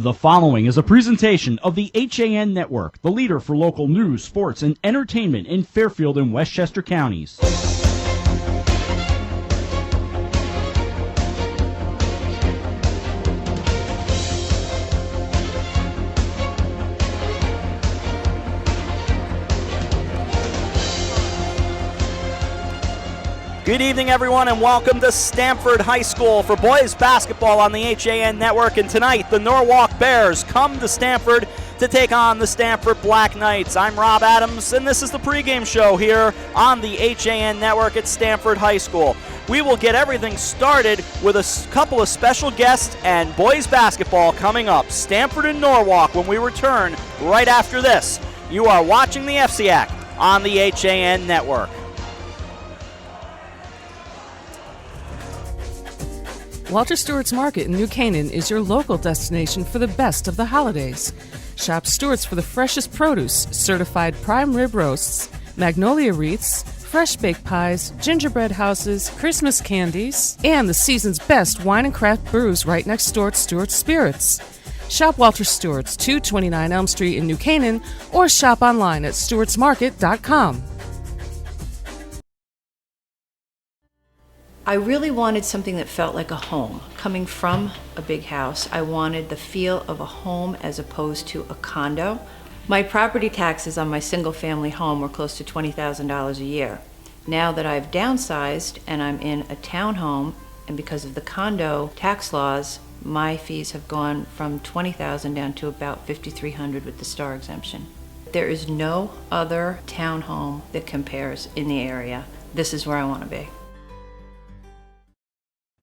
The following is a presentation of the HAN Network, the leader for local news, sports, and entertainment in Fairfield and Westchester counties. Good evening, everyone, and welcome to Stamford High School for boys basketball on the HAN Network. And tonight, the Norwalk Bears come to Stamford to take on the Stamford Black Knights. I'm Rob Adams, and this is the pregame show here on the HAN Network at Stamford High School. We will get everything started with a couple of special guests and boys basketball coming up. Stamford and Norwalk when we return right after this. You are watching the FCIAC on the HAN Network. Walter Stewart's Market in New Canaan is your local destination for the best of the holidays. Shop Stewart's for the freshest produce, certified prime rib roasts, magnolia wreaths, fresh baked pies, gingerbread houses, Christmas candies, and the season's best wine and craft brews right next door at Stewart's Spirits. Shop Walter Stewart's, 229 Elm Street in New Canaan, or shop online at stewartsmarket.com. I really wanted something that felt like a home. Coming from a big house, I wanted the feel of a home as opposed to a condo. My property taxes on my single-family home were close to $20,000 a year. Now that I've downsized and I'm in a townhome, and because of the condo tax laws, my fees have gone from $20,000 down to about $5,300 with the star exemption. There is no other townhome that compares in the area. This is where I want to be.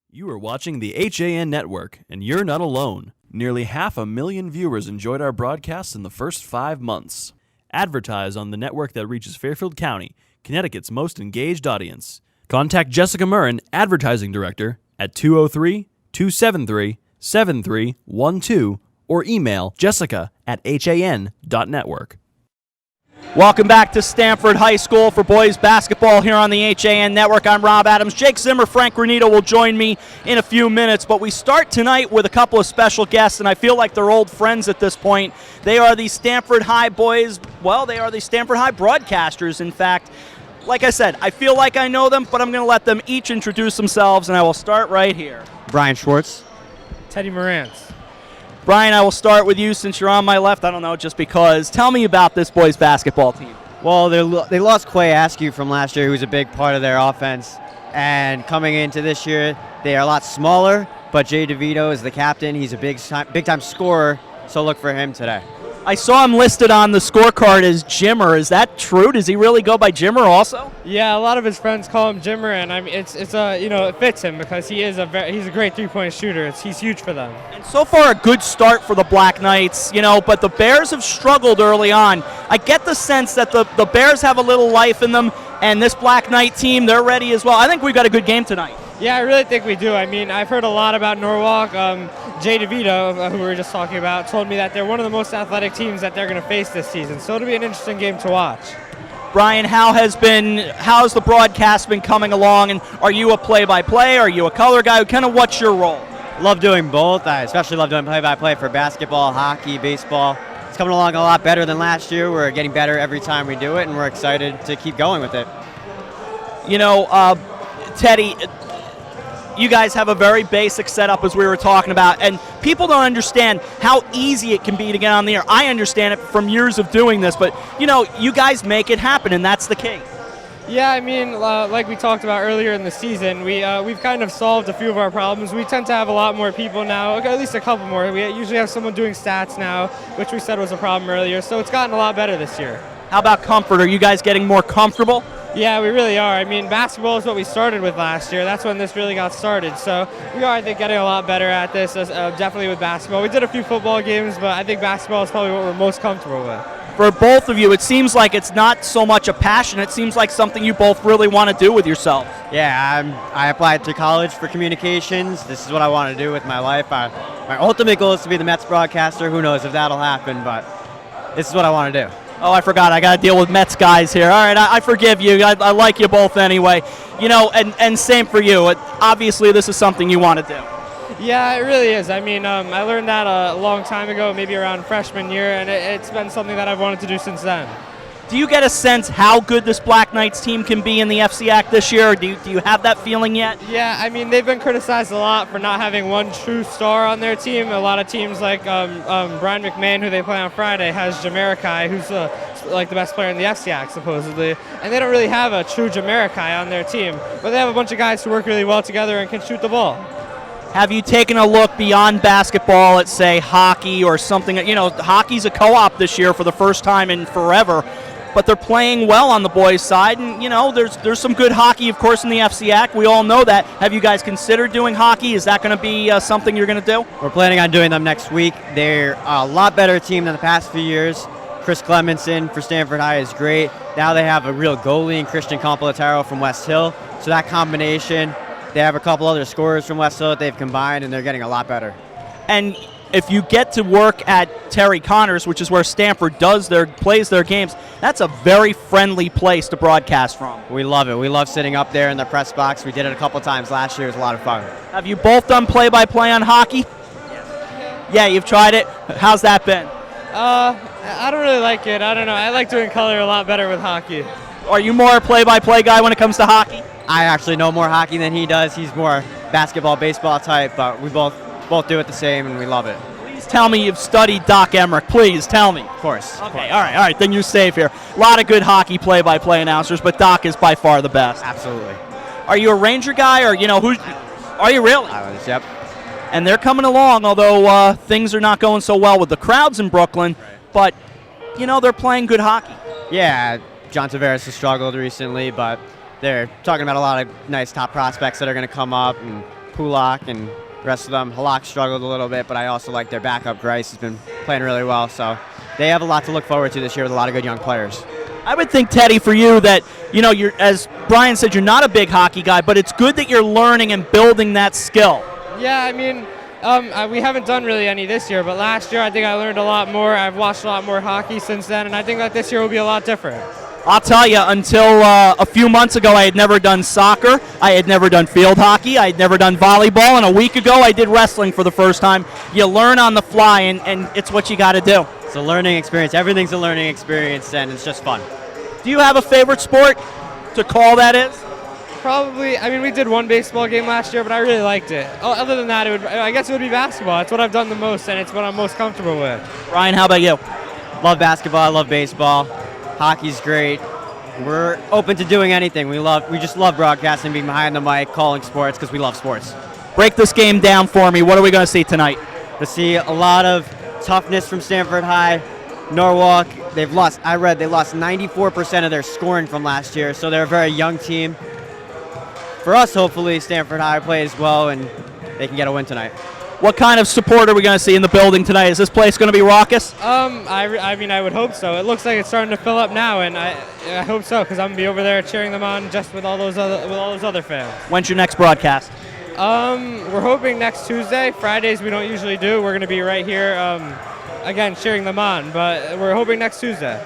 You are watching the HAN Network, and you're not alone. Nearly 500,000 viewers enjoyed our broadcast in the first 5 months. Advertise on the network that reaches Fairfield County, Connecticut's most engaged audience. Contact Jessica Murrin, Advertising Director, at 203-273-7312 or email jessica@han.network. Welcome back to Stamford High School for boys basketball here on the HAN Network. I'm Rob Adams. Jake Zimmer, Frank Granito will join me in a few minutes, but we start tonight with a couple of special guests, and I feel like they're old friends at this point. They are the Stamford High boys. Well, they are the Stamford High broadcasters, in fact. Like I said, I feel like I know them, but I'm going to let them each introduce themselves, and I will start right here. Brian Schwartz. Teddy Morantz. Brian, I will start with you since you're on my left. I don't know, just because. Tell me about this boys basketball team. Well, they lost Quay Askew from last year, who was a big part of their offense. And coming into this year, they are a lot smaller, but Jay DeVito is the captain. He's a big-time scorer, so look for him today. I saw him listed on the scorecard as Jimmer. Is that true? Does he really go by Jimmer also? Yeah, a lot of his friends call him Jimmer, and I mean it fits him because he's a great three-point shooter. He's huge for them. And so far, a good start for the Black Knights, but the Bears have struggled early on. I get the sense that the Bears have a little life in them, and this Black Knight team, they're ready as well. I think we've got a good game tonight. Yeah, I really think we do. I mean, I've heard a lot about Norwalk. Jay DeVito, who we were just talking about, told me that they're one of the most athletic teams that they're going to face this season. So it'll be an interesting game to watch. Brian, how's the broadcast been coming along? And are you a play-by-play? Are you a color guy? Kind of what's your role? Love doing both. I especially love doing play-by-play for basketball, hockey, baseball. It's coming along a lot better than last year. We're getting better every time we do it, and we're excited to keep going with it. Teddy, you guys have a very basic setup, as we were talking about, and people don't understand how easy it can be to get on the air. I understand it from years of doing this, but, you guys make it happen, and that's the key. Yeah, I mean, like we talked about earlier in the season, we've kind of solved a few of our problems. We tend to have a lot more people now, at least a couple more. We usually have someone doing stats now, which we said was a problem earlier, so it's gotten a lot better this year. How about comfort? Are you guys getting more comfortable? Yeah, we really are. I mean, basketball is what we started with last year. That's when this really got started. So we are, I think, getting a lot better at this, definitely with basketball. We did a few football games, but I think basketball is probably what we're most comfortable with. For both of you, it seems like it's not so much a passion. It seems like something you both really want to do with yourself. Yeah, I applied to college for communications. This is what I want to do with my life. My ultimate goal is to be the Mets broadcaster. Who knows if that'll happen, but this is what I want to do. Oh, I forgot. I got to deal with Mets guys here. All right, I forgive you. I like you both anyway. And same for you. Obviously, this is something you want to do. Yeah, it really is. I mean, I learned that a long time ago, maybe around freshman year, and it's been something that I've wanted to do since then. Do you get a sense how good this Black Knights team can be in the FCIAC this year? Or do you have that feeling yet? Yeah, I mean, they've been criticized a lot for not having one true star on their team. A lot of teams like Brian McMahon, who they play on Friday, has Jamarikai, who's like the best player in the FCIAC, supposedly. And they don't really have a true Jamarikai on their team. But they have a bunch of guys who work really well together and can shoot the ball. Have you taken a look beyond basketball at, say, hockey or something? You know, hockey's a co-op this year for the first time in forever. But they're playing well on the boys' side, and you know there's some good hockey, of course, in the FCIAC. We all know that. Have you guys considered doing hockey? Is that going to be something you're going to do? We're planning on doing them next week. They're a lot better team than the past few years. Chris Clemenson for Stamford High is great. Now they have a real goalie in Christian Completaro from West Hill. So that combination, they have a couple other scorers from West Hill that they've combined, and they're getting a lot better. And if you get to work at Terry Connors, which is where Stamford plays their games, that's a very friendly place to broadcast from. We love it. We love sitting up there in the press box. We did it a couple times last year. It was a lot of fun. Have you both done play-by-play on hockey? Yes. Yeah, you've tried it. How's that been? I don't really like it. I don't know. I like doing color a lot better with hockey. Are you more a play-by-play guy when it comes to hockey? I actually know more hockey than he does. He's more basketball, baseball type, but we both do it the same, and we love it. Please tell me you've studied Doc Emmerich. Please tell me. Of course. Okay, all right. Then you're safe here. A lot of good hockey play-by-play announcers, but Doc is by far the best. Absolutely. Are you a Ranger guy, or who? Are you really? Islanders, yep. And they're coming along, although things are not going so well with the crowds in Brooklyn. But they're playing good hockey. Yeah, John Tavares has struggled recently, but they're talking about a lot of nice top prospects that are going to come up, and Pulak and the rest of them. Halak struggled a little bit, but I also like their backup. Grice has been playing really well, so they have a lot to look forward to this year with a lot of good young players. I would think, Teddy, for you that, you're, as Brian said, you're not a big hockey guy, but it's good that you're learning and building that skill. Yeah, I mean, we haven't done really any this year, but last year I think I learned a lot more. I've watched a lot more hockey since then, and I think that this year will be a lot different. I'll tell you, until a few months ago, I had never done soccer. I had never done field hockey. I had never done volleyball. And a week ago, I did wrestling for the first time. You learn on the fly, and it's what you got to do. It's a learning experience. Everything's a learning experience, and it's just fun. Do you have a favorite sport to call that is? Probably. I mean, we did one baseball game last year, but I really liked it. Other than that, I guess it would be basketball. It's what I've done the most, and it's what I'm most comfortable with. Ryan, how about you? Love basketball. I love baseball. Hockey's great. We're open to doing anything. We just love broadcasting, being behind the mic, calling sports, because we love sports. Break this game down for me. What are we going to see tonight? To see a lot of toughness from Stamford High. Norwalk, they lost 94% of their scoring from last year, so they're a very young team. For us, hopefully, Stamford High plays well and they can get a win tonight. What kind of support are we going to see in the building tonight? Is this place going to be raucous? I mean, I would hope so. It looks like it's starting to fill up now, and I hope so, because I'm going to be over there cheering them on just with all those other fans. When's your next broadcast? We're hoping next Tuesday. Fridays we don't usually do. We're going to be right here, again, cheering them on, but we're hoping next Tuesday.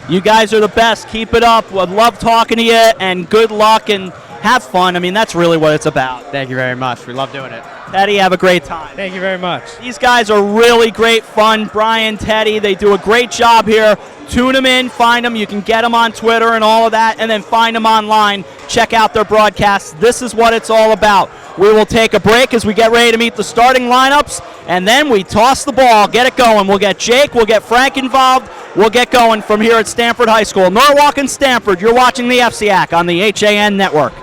You guys are the best. Keep it up. Would love talking to you, and good luck, and have fun. I mean, that's really what it's about. Thank you very much. We love doing it. Teddy, have a great time. Thank you very much. These guys are really great fun. Brian, Teddy, they do a great job here. Tune them in, find them. You can get them on Twitter and all of that, and then find them online. Check out their broadcasts. This is what it's all about. We will take a break as we get ready to meet the starting lineups, and then we toss the ball, get it going. We'll get Jake, we'll get Frank involved. We'll get going from here at Stamford High School. Norwalk and Stamford, you're watching the FCIAC on the HAN Network.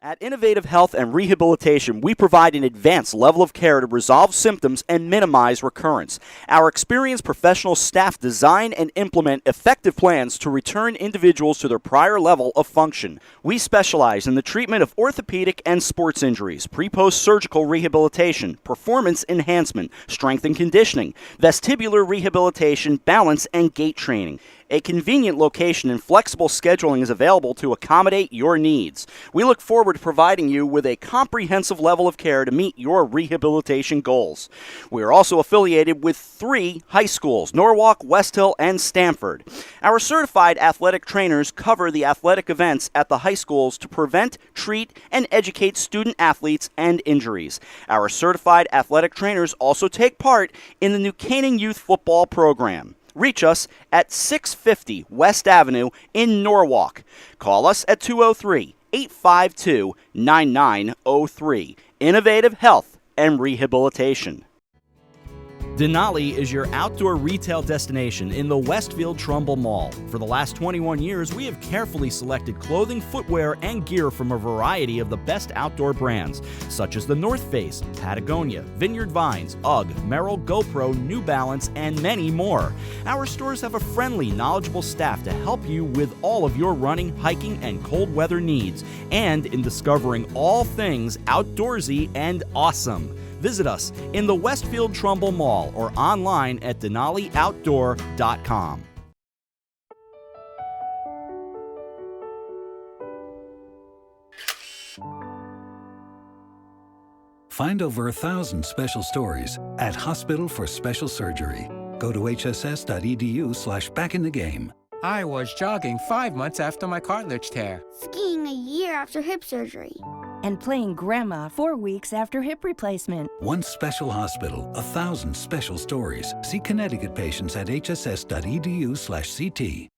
At Innovative Health and Rehabilitation, we provide an advanced level of care to resolve symptoms and minimize recurrence. Our experienced professional staff design and implement effective plans to return individuals to their prior level of function. We specialize in the treatment of orthopedic and sports injuries, pre-post surgical rehabilitation, performance enhancement, strength and conditioning, vestibular rehabilitation, balance and gait training. A convenient location and flexible scheduling is available to accommodate your needs. We look forward to providing you with a comprehensive level of care to meet your rehabilitation goals. We are also affiliated with 3 high schools, Norwalk, West Hill, and Stamford. Our certified athletic trainers cover the athletic events at the high schools to prevent, treat, and educate student athletes and injuries. Our certified athletic trainers also take part in the New Canaan Youth Football Program. Reach us at 650 West Avenue in Norwalk. Call us at 203-852-9903. Innovative Health and Rehabilitation. Denali is your outdoor retail destination in the Westfield Trumbull Mall. For the last 21 years, we have carefully selected clothing, footwear, and gear from a variety of the best outdoor brands, such as the North Face, Patagonia, Vineyard Vines, UGG, Merrell, GoPro, New Balance, and many more. Our stores have a friendly, knowledgeable staff to help you with all of your running, hiking, and cold weather needs, and in discovering all things outdoorsy and awesome. Visit us in the Westfield Trumbull Mall or online at DenaliOutdoor.com. Find over 1,000 special stories at Hospital for Special Surgery. Go to hss.edu/backinthegame. I was jogging 5 months after my cartilage tear. Skiing a year after hip surgery. And playing grandma 4 weeks after hip replacement. One special hospital, 1,000 special stories. See Connecticut patients at hss.edu/CT.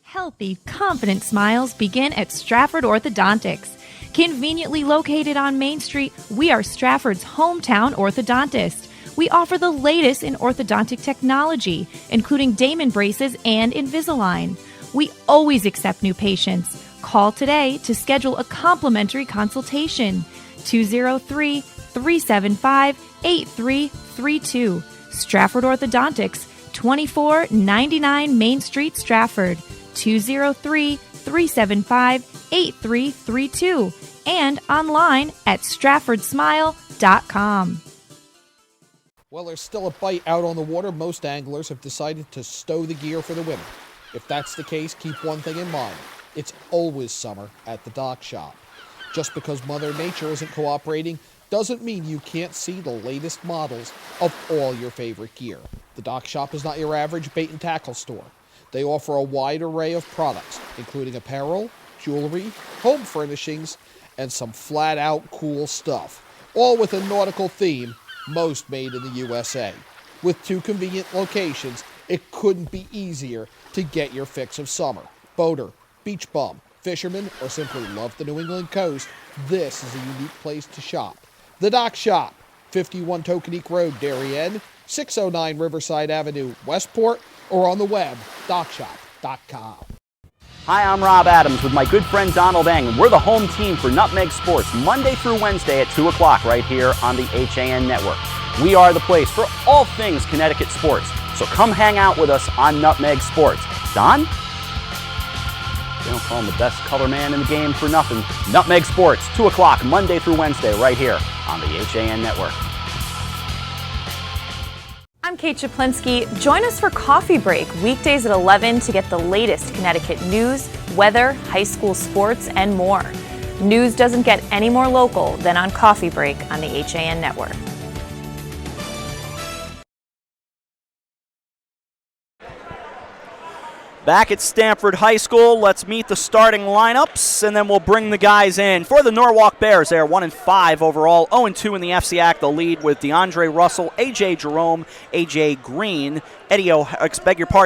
Healthy, confident smiles begin at Stratford Orthodontics. Conveniently located on Main Street, we are Stratford's hometown orthodontist. We offer the latest in orthodontic technology, including Damon braces and Invisalign. We always accept new patients. Call today to schedule a complimentary consultation. 203-375-8332. Stratford Orthodontics, 2499 Main Street, Stratford. 203-375-8332. And online at stratfordsmile.com. Well, there's still a bite out on the water. Most anglers have decided to stow the gear for the winter. If that's the case, keep one thing in mind. It's always summer at the dock shop. Just because Mother Nature isn't cooperating doesn't mean you can't see the latest models of all your favorite gear. The dock shop is not your average bait and tackle store. They offer a wide array of products, including apparel, jewelry, home furnishings, and some flat-out cool stuff, all with a nautical theme, most made in the USA. With 2 convenient locations, it couldn't be easier to get your fix of summer. Boater, beach bum, fisherman, or simply love the New England coast, this is a unique place to shop. The Dock Shop, 51 Tokenique Road, Darien, 609 Riverside Avenue, Westport, or on the web, dockshop.com. Hi, I'm Rob Adams with my good friend Donald Eng, and we're the home team for Nutmeg Sports, Monday through Wednesday at 2 o'clock right here on the HAN Network. We are the place for all things Connecticut sports, so come hang out with us on Nutmeg Sports. Don? They don't call him the best color man in the game for nothing. Nutmeg Sports, 2 o'clock, Monday through Wednesday, right here on the HAN Network. I'm Kate Chaplinsky. Join us for Coffee Break, weekdays at 11 to get the latest Connecticut news, weather, high school sports, and more. News doesn't get any more local than on Coffee Break on the HAN Network. Back at Stamford High School, let's meet the starting lineups, and then we'll bring the guys in. For the Norwalk Bears, they're 1-5 overall, 0-2 in the FCIAC. The lead with DeAndre Russell, A.J. Jerome, A.J. Green, Eddie O'Hara,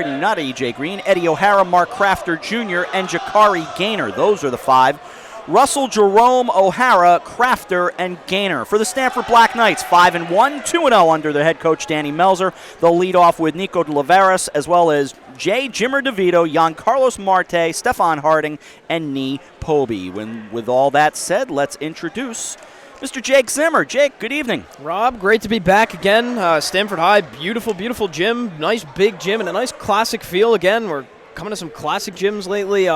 Mark Crafter Jr., and Jakari Gaynor. Those are the 5. Russell, Jerome, O'Hara, Crafter, and Gaynor. For the Stamford Black Knights, 5-1, 2-0 under their head coach Danny Melzer. They'll lead off with Nico De Laveras, as well as Jay Jimmer DeVito, Jan Carlos Marte, Stefan Harding, and Nee Poby. With all that said, let's introduce Mr. Jake Zimmer. Jake, good evening. Rob, great to be back again. Stamford High, beautiful, beautiful gym. Nice big gym and a nice classic feel again. We're coming to some classic gyms lately.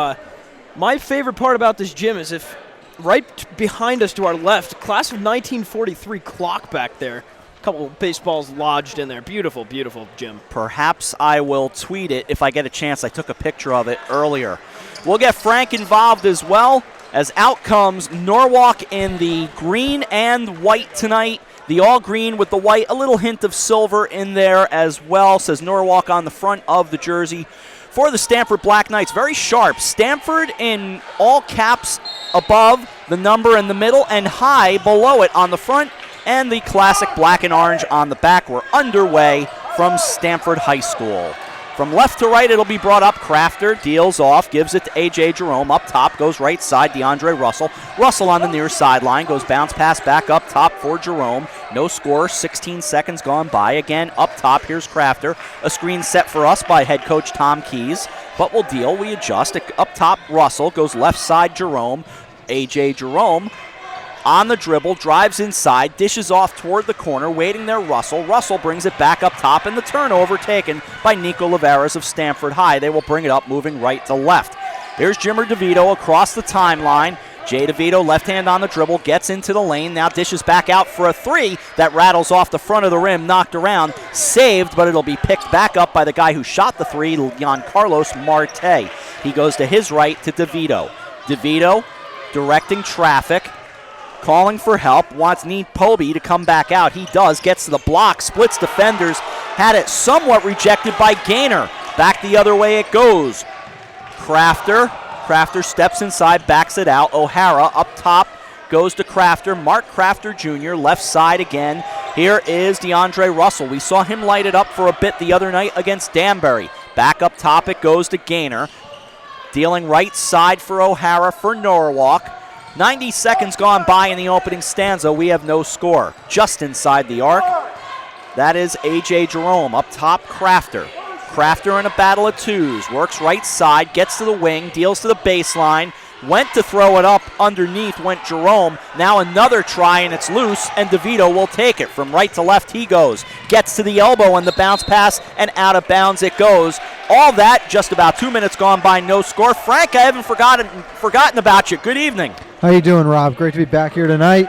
My favorite part about this gym is if right behind us to our left, class of 1943 clock back there. couple baseballs lodged in there. Beautiful, beautiful gym. Perhaps I will tweet it if I get a chance. I took a picture of it earlier. We'll get Frank involved as well, as out comes Norwalk in the green and white tonight. The all green with the white, a little hint of silver in there as well, says Norwalk on the front of the jersey. For the Stamford Black Knights, very sharp. Stamford in all caps above the number in the middle and high below it on the front, and the classic black and orange on the back. We're underway from Stamford High School. From left to right, it'll be brought up. Crafter deals off, gives it to A.J. Jerome. Up top goes right side, DeAndre Russell. Russell on the near sideline, goes bounce pass back up top for Jerome. No score, 16 seconds gone by. Again, up top, here's Crafter. A screen set for us by head coach Tom Keys. But we'll deal, we adjust. Up top, Russell goes left side, Jerome. A.J. Jerome on the dribble, drives inside, dishes off toward the corner, waiting there Russell. Russell brings it back up top, and the turnover taken by Nico Liveras of Stamford High. They will bring it up, moving right to left. Here's Jimmer DeVito across the timeline. Jay DeVito, left hand on the dribble, gets into the lane, now dishes back out for a three that rattles off the front of the rim, knocked around, saved, but it'll be picked back up by the guy who shot the three, Giancarlos Marte. He goes to his right to DeVito. DeVito directing traffic, calling for help, wants Need Poby to come back out. He does, gets to the block, splits defenders, had it somewhat rejected by Gaynor. Back the other way it goes. Crafter steps inside, backs it out. O'Hara up top, goes to Crafter. Mark Crafter Jr., left side again. Here is DeAndre Russell. We saw him light it up for a bit the other night against Danbury. Back up top it goes to Gaynor. Dealing right side for O'Hara for Norwalk. 90 seconds gone by in the opening stanza. We have no score. Just inside the arc. That is A.J. Jerome. Up top, Crafter. Crafter in a battle of twos. Works right side, gets to the wing, deals to the baseline. Went to throw it up underneath, went Jerome. Now another try, and it's loose, and DeVito will take it. From right to left he goes. Gets to the elbow on the bounce pass, and out of bounds it goes. All that, just about 2 minutes gone by, no score. Frank, I haven't forgotten about you. Good evening. How you doing, Rob? Great to be back here tonight.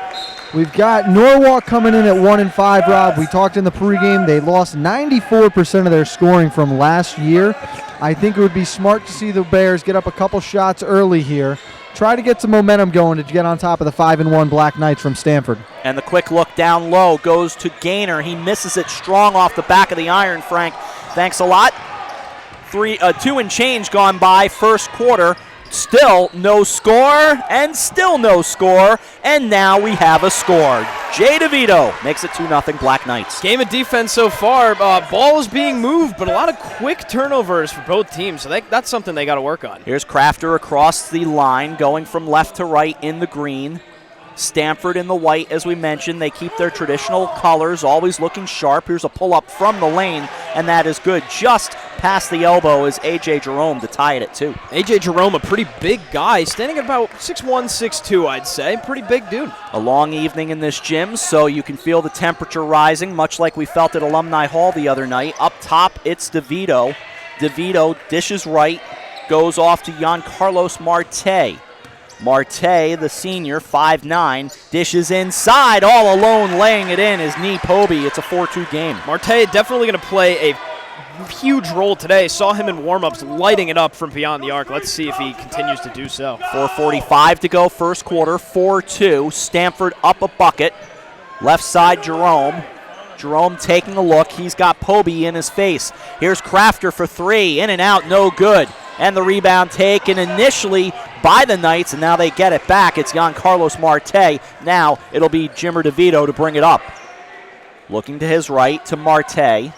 We've got Norwalk coming in at 1-5, Rob. We talked in the pregame. They lost 94% of their scoring from last year. I think it would be smart to see the Bears get up a couple shots early here. Try to get some momentum going to get on top of the 5-1 Black Knights from Stamford. And the quick look down low goes to Gaynor. He misses it strong off the back of the iron, Frank. Thanks a lot. 2 and change gone by first quarter. Still no score, and still no score, and now we have a score. Jay DeVito makes it 2-0 Black Knights. Game of defense so far. Ball is being moved, but a lot of quick turnovers for both teams, so that's something they got to work on. Here's Crafter across the line, going from left to right in the green. Stamford in the white, as we mentioned. They keep their traditional colors, always looking sharp. Here's a pull-up from the lane, and that is good. Just past the elbow is A.J. Jerome to tie it at 2. A.J. Jerome, a pretty big guy, standing at about 6'1", 6'2", I'd say. Pretty big dude. A long evening in this gym, so you can feel the temperature rising, much like we felt at Alumni Hall the other night. Up top, it's DeVito. DeVito dishes right, goes off to Giancarlos Marte. Marte, the senior, 5'9", dishes inside, all alone, laying it in is Nee Poby. It's a 4-2 game. Marte definitely going to play a huge role today. Saw him in warm-ups lighting it up from beyond the arc. Let's see if he continues to do so. 4:45 to go first quarter, 4-2. Stamford up a bucket. Left side, Jerome. Jerome taking a look. He's got Poby in his face. Here's Crafter for 3. In and out, no good. And the rebound taken initially by the Knights, and now they get it back. It's Giancarlos Marte. Now it'll be Jimmer DeVito to bring it up. Looking to his right to Marte.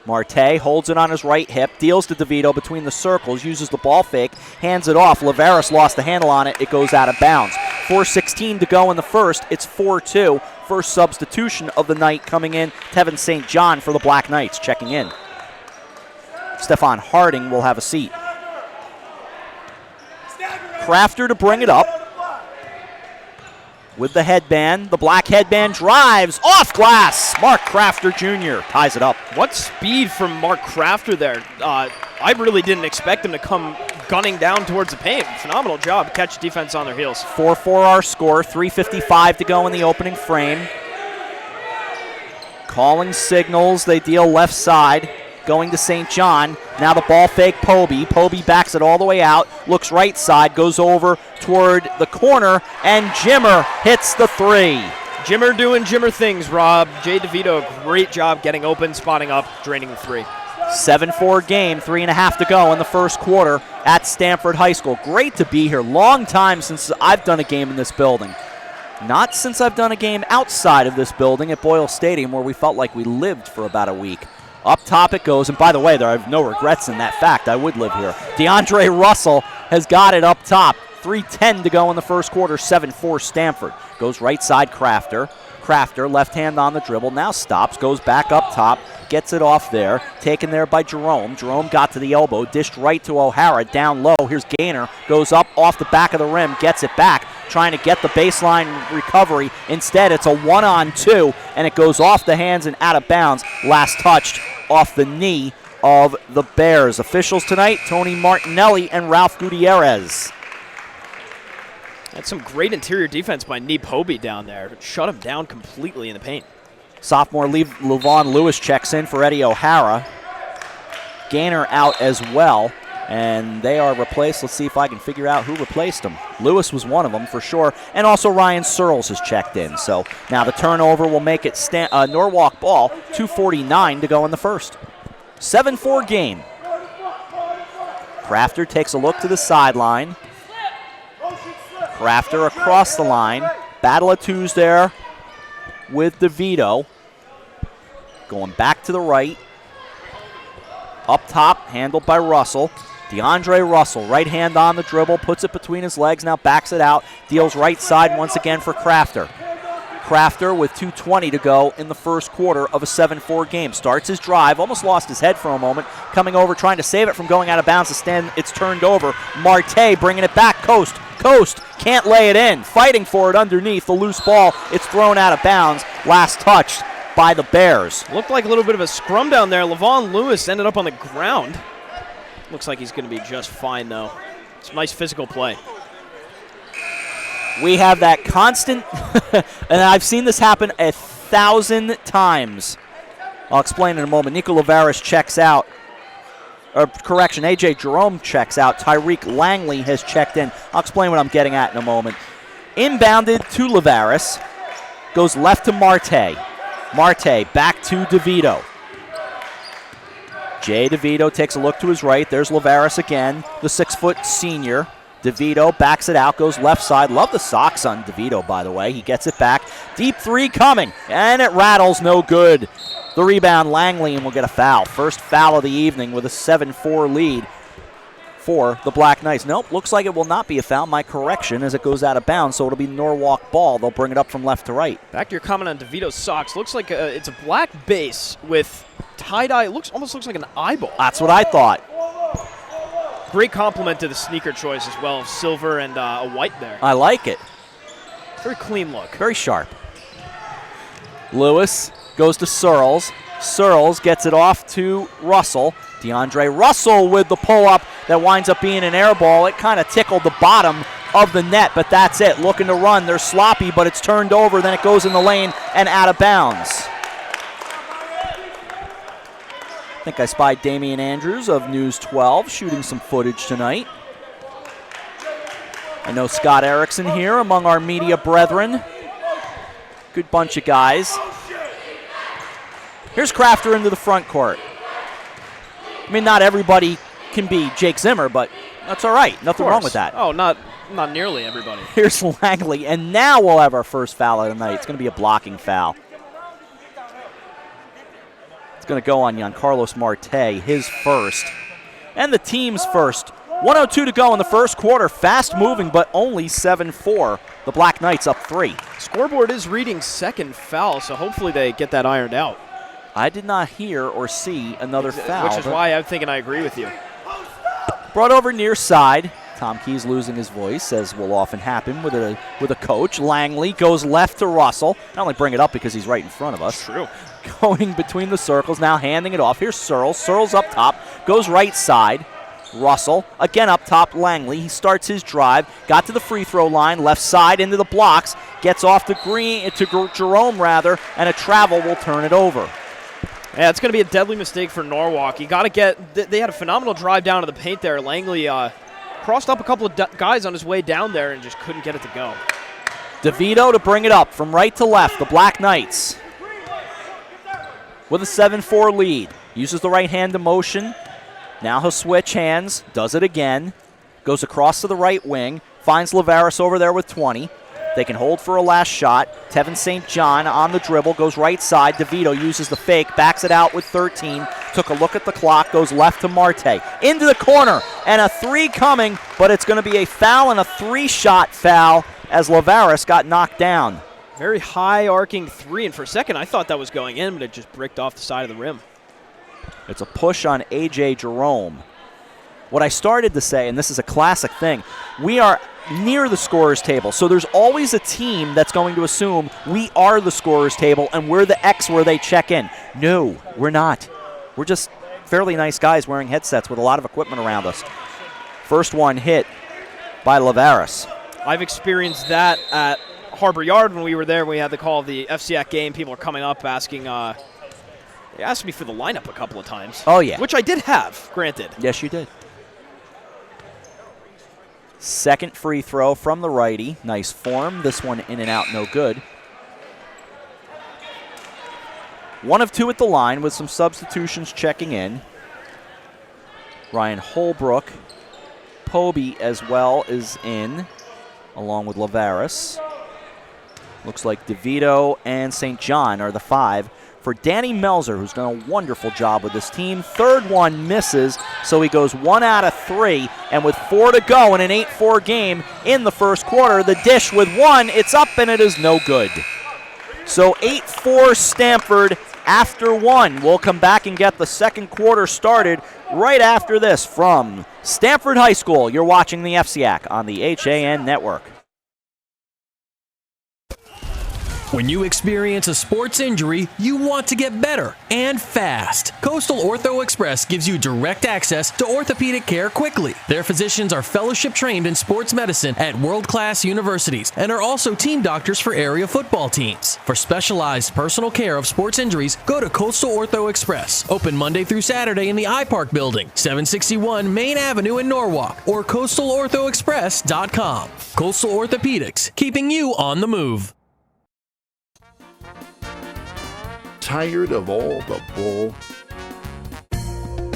Marte holds it on his right hip, deals to DeVito between the circles, uses the ball fake, hands it off. Liveras lost the handle on it. It goes out of bounds. 4:16 to go in the first. It's 4-2. First substitution of the night coming in. Tevin St. John for the Black Knights checking in. Stefan Harding will have a seat. Crafter to bring it up. With the headband, the black headband drives off glass. Mark Crafter Jr. ties it up. What speed from Mark Crafter there. I really didn't expect him to come gunning down towards the paint. Phenomenal job. Catch defense on their heels. 4-4 our score. 3:55 to go in the opening frame. calling signals. They deal left side, going to St. John. Now the ball fake, Poby. Poby backs it all the way out, looks right side, goes over toward the corner, and Jimmer hits the three. Jimmer doing Jimmer things, Rob. Jay DeVito, a great job getting open, spotting up, draining the three. 7-4 game, 3.5 to go in the first quarter at Stamford High School. Great to be here. Long time since I've done a game in this building. Not since I've done a game outside of this building at Boyle Stadium, where we felt like we lived for about a week. Up top it goes, and by the way, there are no regrets in that fact. I would live here. DeAndre Russell has got it up top. 3:10 to go in the first quarter, 7-4 Stamford. Goes right side, Crafter. Crafter, left hand on the dribble, now stops, goes back up top, gets it off there, taken there by Jerome. Jerome got to the elbow, dished right to O'Hara, down low. Here's Gaynor, goes up off the back of the rim, gets it back, trying to get the baseline recovery. Instead, it's a 1-on-2, and it goes off the hands and out of bounds. Last touched off the knee of the Bears. Officials tonight, Tony Martinelli and Ralph Gutierrez. That's some great interior defense by Nee Poby down there. Shut him down completely in the paint. Sophomore Levon Lewis checks in for Eddie O'Hara. Gaynor out as well, and they are replaced. Let's see if I can figure out who replaced them. Lewis was one of them for sure, and also Ryan Searles has checked in. So now the turnover will make it Norwalk ball, 2:49 to go in the first. 7-4 game. Crafter takes a look to the sideline. Crafter across the line. Battle of twos there with DeVito. Going back to the right. Up top, handled by Russell. DeAndre Russell, right hand on the dribble, puts it between his legs, now backs it out. Deals right side once again for Crafter. Crafter with 2:20 to go in the first quarter of a 7-4 game. Starts his drive, almost lost his head for a moment. Coming over, trying to save it from going out of bounds. It's turned over. Marte bringing it back, coast. Can't lay it in. Fighting for it underneath. The loose ball, it's thrown out of bounds. Last touched by the Bears. Looked like a little bit of a scrum down there. Levon Lewis ended up on the ground. Looks like he's going to be just fine, though. It's a nice physical play. We have that constant, and I've seen this happen 1,000 times. I'll explain in a moment. Nico Lavaris checks out. A.J. Jerome checks out. Tyreek Langley has checked in. I'll explain what I'm getting at in a moment. Inbounded to Lavaris. Goes left to Marte. Marte back to DeVito. Jay DeVito takes a look to his right. There's Lavaris again, the 6-foot senior. DeVito backs it out, goes left side. Love the socks on DeVito, by the way. He gets it back. Deep three coming, and it rattles, no good. The rebound, Langley, and will get a foul. First foul of the evening with a 7-4 lead for the Black Knights. Nope, looks like it will not be a foul. My correction as it goes out of bounds, so it'll be Norwalk ball. They'll bring it up from left to right. Back to your comment on DeVito's socks. Looks like it's a black base with tie-dye. It almost looks like an eyeball. That's what I thought. Great compliment to the sneaker choice as well, silver and a white there. I like it. Very clean look. Very sharp. Lewis goes to Searles. Searles gets it off to Russell. DeAndre Russell with the pull-up that winds up being an air ball. It kind of tickled the bottom of the net, but that's it. Looking to run. They're sloppy, but it's turned over. Then it goes in the lane and out of bounds. I think I spied Damian Andrews of News 12 shooting some footage tonight. I know Scott Erickson here among our media brethren. Good bunch of guys. Here's Crafter into the front court. I mean, not everybody can be Jake Zimmer, but that's all right. Nothing wrong with that. Oh, not nearly everybody. Here's Langley, and now we'll have our first foul of the night. It's going to be a blocking foul. Going to go on Giancarlos Marte, his first, and the team's first. 1:02 to go in the first quarter. Fast moving, but only 7-4. The Black Knights up 3. Scoreboard is reading second foul, so hopefully they get that ironed out. I did not hear or see another foul. Which is why I'm thinking I agree with you. Brought over near side. Tom Key's losing his voice, as will often happen with a coach. Langley goes left to Russell. I only bring it up because he's right in front of us. True. Going between the circles, now handing it off. Here's Searles. Searles up top, goes right side. Russell, again up top, Langley. He starts his drive, got to the free throw line, left side into the blocks, gets off to Jerome, and a travel will turn it over. Yeah, it's going to be a deadly mistake for Norwalk. You got to get, they had a phenomenal drive down to the paint there. Langley crossed up a couple of guys on his way down there and just couldn't get it to go. DeVito to bring it up from right to left, the Black Knights with a 7-4 lead. Uses the right hand to motion. Now he'll switch hands, does it again, goes across to the right wing, finds Lavaris over there with 20. They can hold for a last shot. Tevin St. John on the dribble, goes right side. DeVito uses the fake, backs it out with 13. Took a look at the clock, goes left to Marte. Into the corner, and a three coming, but it's going to be a foul and a three-shot foul as Lavaris got knocked down. Very high arcing three, and for a second I thought that was going in, but it just bricked off the side of the rim. It's a push on A.J. Jerome. What I started to say, and this is a classic thing, we are near the scorer's table, so there's always a team that's going to assume we are the scorer's table and we're the X where they check in. No, we're not. We're just fairly nice guys wearing headsets with a lot of equipment around us. First one hit by Lavaris. I've experienced that at Harbor Yard when we were there. We had the call of the FCIAC game. People are coming up asking, they asked me for the lineup a couple of times. Oh, yeah. Which I did have, granted. Yes, you did. Second free throw from the righty. Nice form. This one in and out, no good. 1 of 2 at the line with some substitutions checking in. Ryan Holbrook. Pobey as well is in, along with Lavaris. Looks like DeVito and St. John are the 5 for Danny Melzer, who's done a wonderful job with this team. Third one misses, so he goes 1 out of 3, and with 4 to go in an 8-4 game in the first quarter, the dish with 1, it's up and it is no good. So 8-4 Stamford after 1. We'll come back and get the second quarter started right after this from Stamford High School. You're watching the FCIAC on the HAN Network. When you experience a sports injury, you want to get better and fast. Coastal Ortho Express gives you direct access to orthopedic care quickly. Their physicians are fellowship trained in sports medicine at world-class universities and are also team doctors for area football teams. For specialized personal care of sports injuries, go to Coastal Ortho Express. Open Monday through Saturday in the iPark building, 761 Main Avenue in Norwalk, or coastalorthoexpress.com. Coastal Orthopedics, keeping you on the move. Tired of all the bull?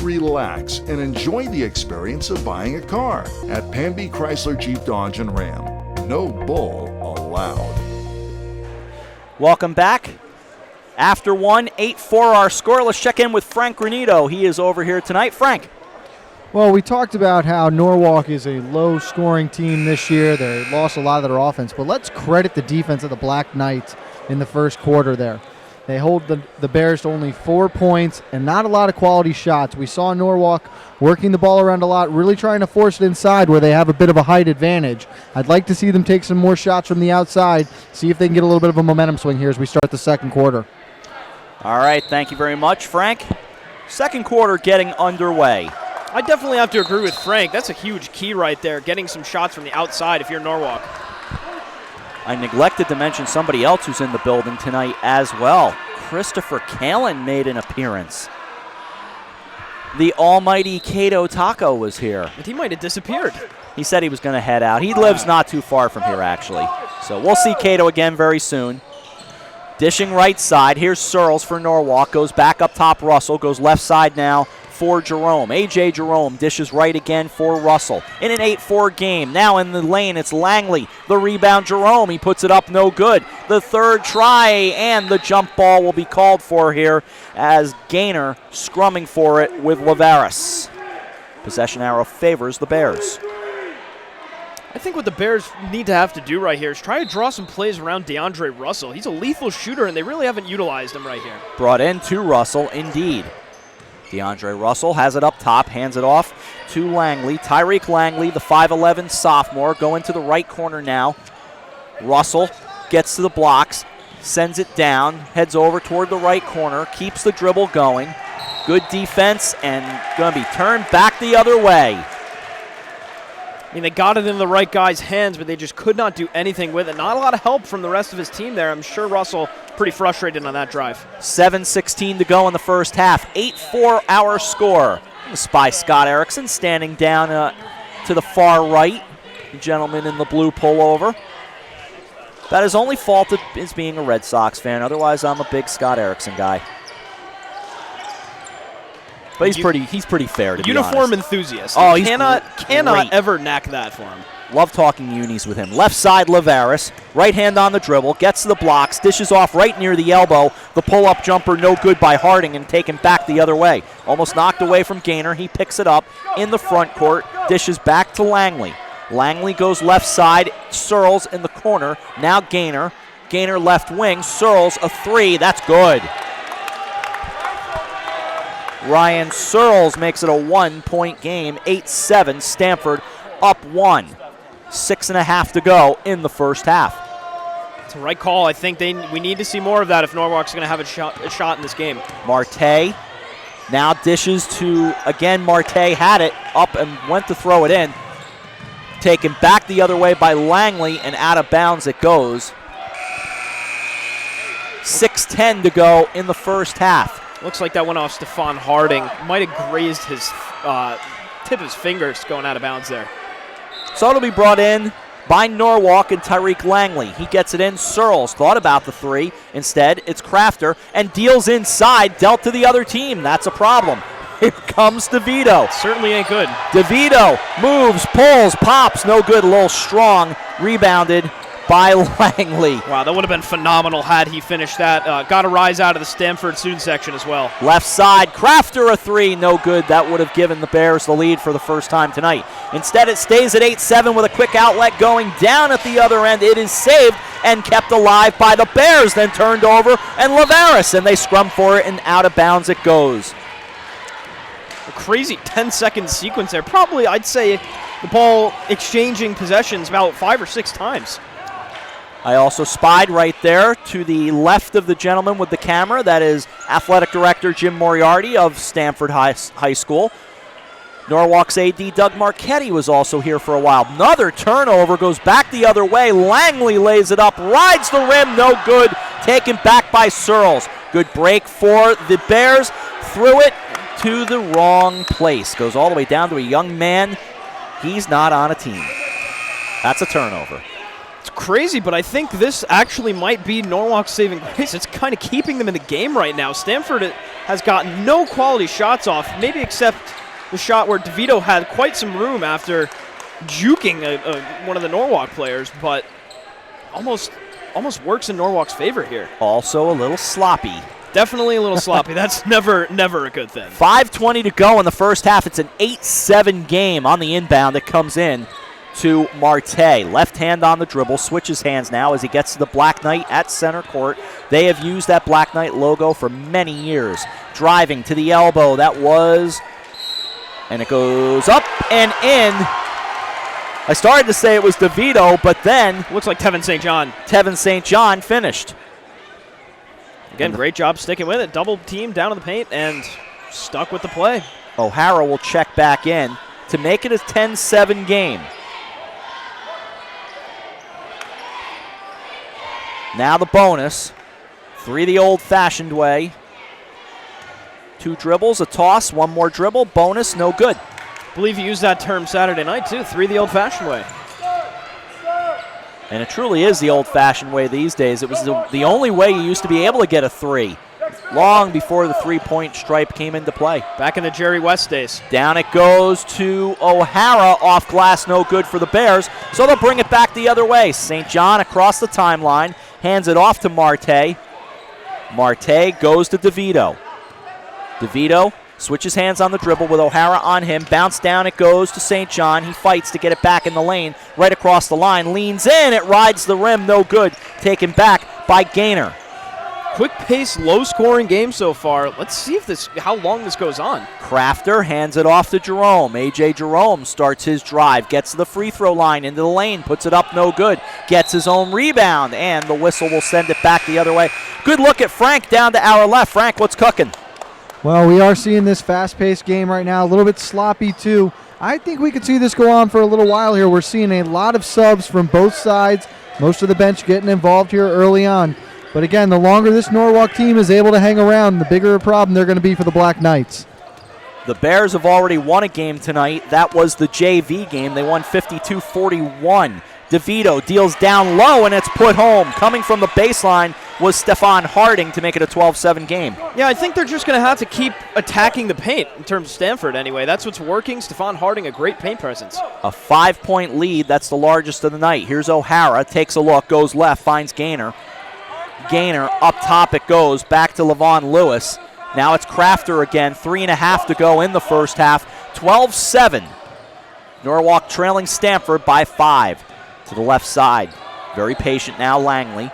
Relax and enjoy the experience of buying a car at Pamby Chrysler Jeep Dodge and Ram. No bull allowed. Welcome back. After 1, 8-4 our score. Let's check in with Frank Granito. He is over here tonight. Frank. Well, we talked about how Norwalk is a low-scoring team this year. They lost a lot of their offense, but let's credit the defense of the Black Knights in the first quarter there. They hold the Bears to only 4 points and not a lot of quality shots. We saw Norwalk working the ball around a lot, really trying to force it inside where they have a bit of a height advantage. I'd like to see them take some more shots from the outside, see if they can get a little bit of a momentum swing here as we start the second quarter. All right, thank you very much, Frank. Second quarter getting underway. I definitely have to agree with Frank. That's a huge key right there, getting some shots from the outside if you're Norwalk. I neglected to mention somebody else who's in the building tonight as well. Christopher Callan made an appearance. The almighty Cato Taco was here. But he might have disappeared. He said he was going to head out. He lives not too far from here, actually. So we'll see Cato again very soon. Dishing right side. Here's Searles for Norwalk. Goes back up top. Russell goes left side now for Jerome. A.J. Jerome dishes right again for Russell. In an 8-4 game. Now in the lane, it's Langley. The rebound, Jerome. He puts it up, no good. The third try, and the jump ball will be called for here as Gaynor scrumming for it with Lavaris. Possession arrow favors the Bears. I think what the Bears need to have to do right here is try to draw some plays around DeAndre Russell. He's a lethal shooter, and they really haven't utilized him right here. Brought in to Russell, indeed. DeAndre Russell has it up top, hands it off to Langley. Tyreek Langley, the 5'11 sophomore, going to the right corner now. Russell gets to the blocks, sends it down, heads over toward the right corner, keeps the dribble going. Good defense and going to be turned back the other way. I mean, they got it in the right guy's hands, but they just could not do anything with it. Not a lot of help from the rest of his team there. I'm sure Russell pretty frustrated on that drive. 7:16 to go in the first half. 8-4 our score. Spy Scott Erickson standing down to the far right. The gentleman in the blue pullover. That is only fault is being a Red Sox fan. Otherwise, I'm a big Scott Erickson guy. But he's pretty fair, to be honest. Uniform enthusiast. Oh, he cannot great. ever knack that for him. Love talking unis with him. Left side, Lavaris. Right hand on the dribble. Gets to the blocks. Dishes off right near the elbow. The pull-up jumper no good by Harding and taken back the other way. Almost knocked away from Gaynor. He picks it up in the front court. Dishes back to Langley. Langley goes left side. Searles in the corner. Now Gaynor. Gaynor left wing. Searles a three. That's good. Ryan Searles makes it a 1-point game. 8-7. Stamford up 1. 6.5 to go in the first half. It's the right call. I think we need to see more of that if Norwalk's going to have a shot in this game. Marte now dishes to, again, Marte had it up and went to throw it in. Taken back the other way by Langley, and out of bounds it goes. 6:10 to go in the first half. Looks like that went off Stephon Harding. Might have grazed his tip of his fingers going out of bounds there. So it'll be brought in by Norwalk and Tyreek Langley. He gets it in. Searles thought about the three. Instead, it's Crafter and deals inside, dealt to the other team. That's a problem. Here comes DeVito. Certainly ain't good. DeVito moves, pulls, pops. No good. A little strong. Rebounded by Langley. Wow, that would have been phenomenal had he finished that. Got a rise out of the Stamford student section as well. Left side, Crafter a three. No good. That would have given the Bears the lead for the first time tonight. Instead, it stays at 8-7 with a quick outlet going down at the other end. It is saved and kept alive by the Bears, then turned over, and Lavaris, and they scrum for it, and out of bounds it goes. A crazy 10-second sequence there. Probably, I'd say, the ball exchanging possessions about 5 or 6 times. I also spied right there to the left of the gentleman with the camera. That is Athletic Director Jim Moriarty of Stamford High School. Norwalk's AD Doug Marchetti was also here for a while. Another turnover, goes back the other way. Langley lays it up, rides the rim, no good. Taken back by Searles. Good break for the Bears. Threw it to the wrong place. Goes all the way down to a young man. He's not on a team. That's a turnover. It's crazy, but I think this actually might be Norwalk's saving grace. It's kind of keeping them in the game right now. Stamford has gotten no quality shots off, maybe except the shot where DeVito had quite some room after juking one of the Norwalk players, but almost works in Norwalk's favor here. Also a little sloppy. Definitely a little sloppy. That's never a good thing. 5:20 to go in the first half. It's an 8-7 game on the inbound that comes in to Marte. Left hand on the dribble, switches hands now as he gets to the Black Knight at center court. They have used that Black Knight logo for many years. Driving to the elbow, and it goes up and in. I started to say it was DeVito, but then looks like Tevin St. John. Tevin St. John finished. Again, great job sticking with it. Double team down in the paint and stuck with the play. O'Hara will check back in to make it a 10-7 game. Now the bonus. 3 the old-fashioned way. 2 dribbles, a toss, 1 more dribble, bonus, no good. I believe you used that term Saturday night, too. 3 the old-fashioned way. And it truly is the old-fashioned way these days. It was the only way you used to be able to get a 3. Long before the 3-point stripe came into play. Back in the Jerry West days. Down it goes to O'Hara, off glass, no good for the Bears. So they'll bring it back the other way. St. John across the timeline, hands it off to Marte. Marte goes to DeVito. DeVito switches hands on the dribble with O'Hara on him. Bounce down it goes to St. John. He fights to get it back in the lane, right across the line. Leans in, it rides the rim, no good. Taken back by Gaynor. Quick pace, low scoring game so far. Let's see how long this goes on. Crafter hands it off to Jerome. A.J. Jerome starts his drive, gets to the free throw line, into the lane, puts it up, no good. Gets his own rebound, and the whistle will send it back the other way. Good look at Frank down to our left. Frank, what's cooking? Well, we are seeing this fast-paced game right now, a little bit sloppy too. I think we could see this go on for a little while here. We're seeing a lot of subs from both sides, most of the bench getting involved here early on. But again, the longer this Norwalk team is able to hang around, the bigger a problem they're going to be for the Black Knights. The Bears have already won a game tonight. That was the JV game. They won 52-41. DeVito deals down low, and it's put home. Coming from the baseline was Stefan Harding to make it a 12-7 game. Yeah, I think they're just going to have to keep attacking the paint in terms of Stamford anyway. That's what's working. Stefan Harding, a great paint presence. A 5-point lead. That's the largest of the night. Here's O'Hara. Takes a look, goes left, finds Gaynor. Gaynor, up top it goes. Back to Levon Lewis. Now it's Crafter again. 3.5 to go in the first half. 12-7. Norwalk trailing Stamford by 5. To the left side. Very patient now, Langley.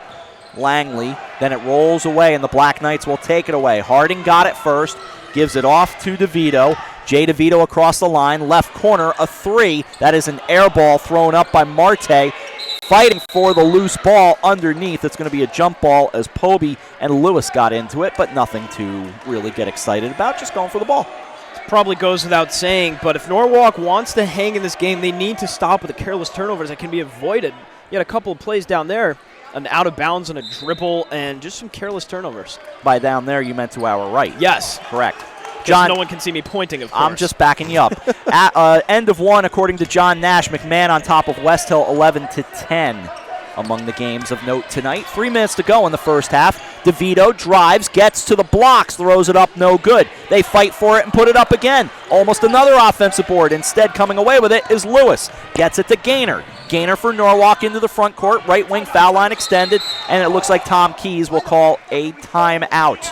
Then it rolls away, and the Black Knights will take it away. Harding got it first. Gives it off to DeVito. Jay DeVito across the line. Left corner, a 3. That is an air ball thrown up by Marte. Fighting for the loose ball underneath. It's going to be a jump ball as Pobey and Lewis got into it, but nothing to really get excited about. Just going for the ball. Probably goes without saying, but if Norwalk wants to hang in this game, they need to stop with the careless turnovers that can be avoided. You had a couple of plays down there, an out of bounds and a dribble, and just some careless turnovers. By down there, you meant to our right. Yes. Correct. John, no one can see me pointing, of course. I'm just backing you up. At end of one, according to John Nash, McMahon on top of West Hill 11-10. Among the games of note tonight. 3 minutes to go in the first half. DeVito drives, gets to the blocks, throws it up, no good. They fight for it and put it up again. Almost another offensive board. Instead, coming away with it is Lewis. Gets it to Gaynor. Gaynor for Norwalk into the front court. Right wing foul line extended, and it looks like Tom Keys will call a timeout.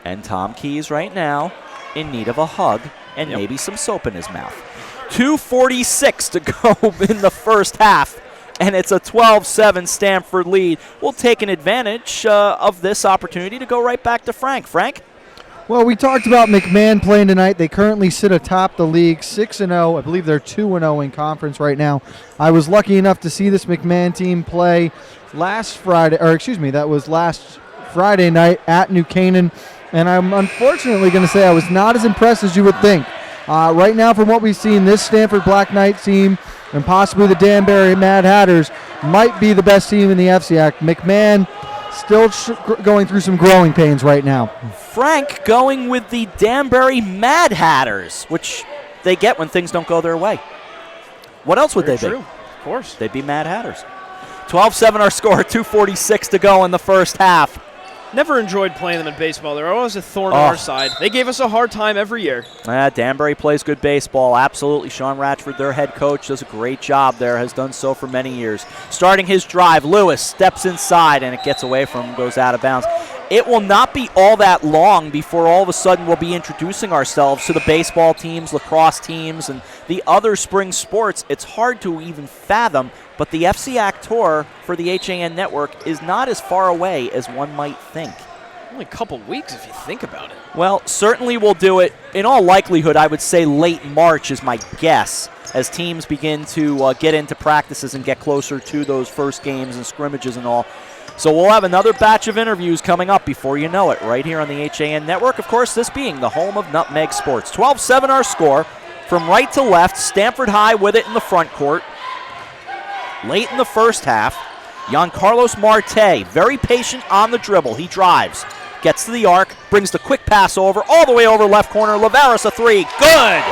And Tom Keys right now in need of a hug and maybe some soap in his mouth. 2:46 to go in the first half. And it's a 12-7 Stamford lead. We'll take an advantage of this opportunity to go right back to Frank. Frank? Well, we talked about McMahon playing tonight. They currently sit atop the league, 6-0. I believe they're 2-0 in conference right now. I was lucky enough to see this McMahon team play last Friday night at New Canaan. And I'm unfortunately going to say I was not as impressed as you would think. Right now, from what we've seen, this Stamford Black Knight team and possibly the Danbury Mad Hatters might be the best team in the FCIAC. McMahon still going through some growing pains right now. Frank going with the Danbury Mad Hatters, which they get when things don't go their way. What else would they be? Of course. They'd be Mad Hatters. 12-7 our score, 2:46 to go in the first half. Never enjoyed playing them in baseball. They're always a thorn on our side. They gave us a hard time every year. Danbury plays good baseball, absolutely. Sean Ratchford, their head coach, does a great job there, has done so for many years. Starting his drive, Lewis steps inside, and it gets away from him, goes out of bounds. It will not be all that long before all of a sudden we'll be introducing ourselves to the baseball teams, lacrosse teams, and the other spring sports. It's hard to even fathom, but the FCIAC Tour for the HAN Network is not as far away as one might think. Only a couple weeks if you think about it. Well, certainly we'll do it. In all likelihood, I would say late March is my guess, as teams begin to get into practices and get closer to those first games and scrimmages and all. So we'll have another batch of interviews coming up before you know it, right here on the HAN Network. Of course, this being the home of Nutmeg Sports. 12-7 our score. From right to left, Stamford High with it in the front court. Late in the first half, Giancarlos Marte, very patient on the dribble. He drives, gets to the arc, brings the quick pass over, all the way over left corner. Lavaris a 3. Good!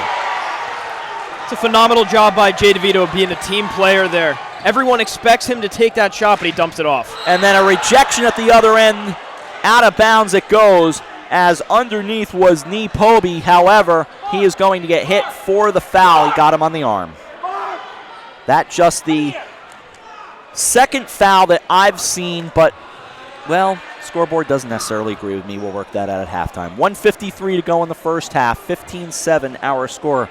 It's a phenomenal job by Jay DeVito being a team player there. Everyone expects him to take that shot, but he dumps it off. And then a rejection at the other end. Out of bounds it goes, as underneath was Knee Pobey. However, he is going to get hit for the foul. He got him on the arm. That's just the second foul that I've seen, but, well, scoreboard doesn't necessarily agree with me. We'll work that out at halftime. 1:53 to go in the first half. 15-7 our score.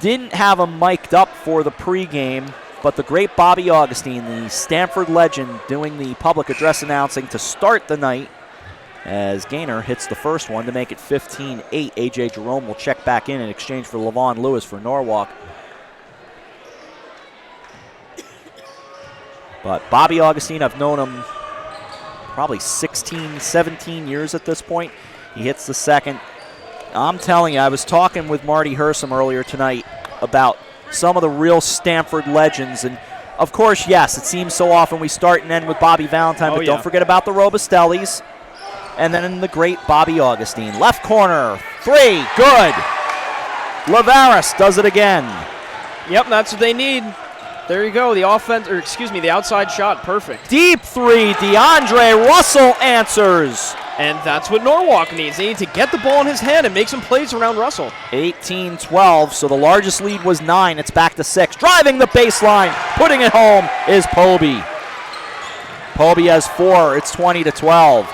Didn't have him mic'd up for the pregame, but the great Bobby Augustine, the Stamford legend, doing the public address announcing to start the night as Gaynor hits the first one to make it 15-8. A.J. Jerome will check back in exchange for Levon Lewis for Norwalk. But Bobby Augustine, I've known him probably 16, 17 years at this point. He hits the second. I'm telling you, I was talking with Marty Hersom earlier tonight about some of the real Stamford legends. And, of course, yes, it seems so often we start and end with Bobby Valentine, but don't forget about the Robustellis. And then the great Bobby Augustine. Left corner, 3, good. Lavaris does it again. Yep, that's what they need. There you go, the the outside shot, perfect. Deep 3, DeAndre Russell answers. And that's what Norwalk needs. They need to get the ball in his hand and make some plays around Russell. 18-12, so the largest lead was 9. It's back to 6. Driving the baseline, putting it home is Poby. Poby has 4. It's 20-12.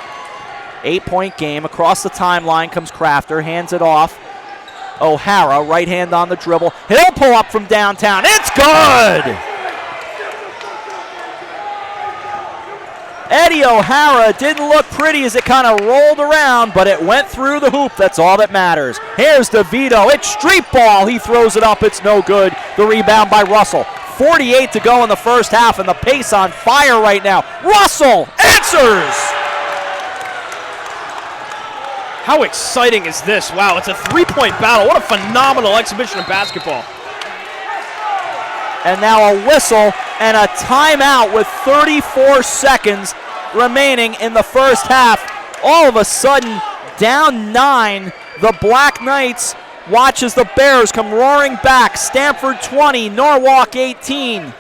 8-point game. Across the timeline comes Crafter, hands it off. O'Hara, right hand on the dribble. He'll pull up from downtown. It's good! Eddie O'Hara didn't look pretty as it kind of rolled around, but it went through the hoop. That's all that matters. Here's DeVito. It's street ball. He throws it up. It's no good. The rebound by Russell. 48 to go in the first half, and the pace on fire right now. Russell answers! How exciting is this? Wow, it's a 3-point battle. What a phenomenal exhibition of basketball. And now a whistle and a timeout with 34 seconds remaining in the first half. All of a sudden, down 9, the Black Knights watch as the Bears come roaring back. Stamford 20, Norwalk 18.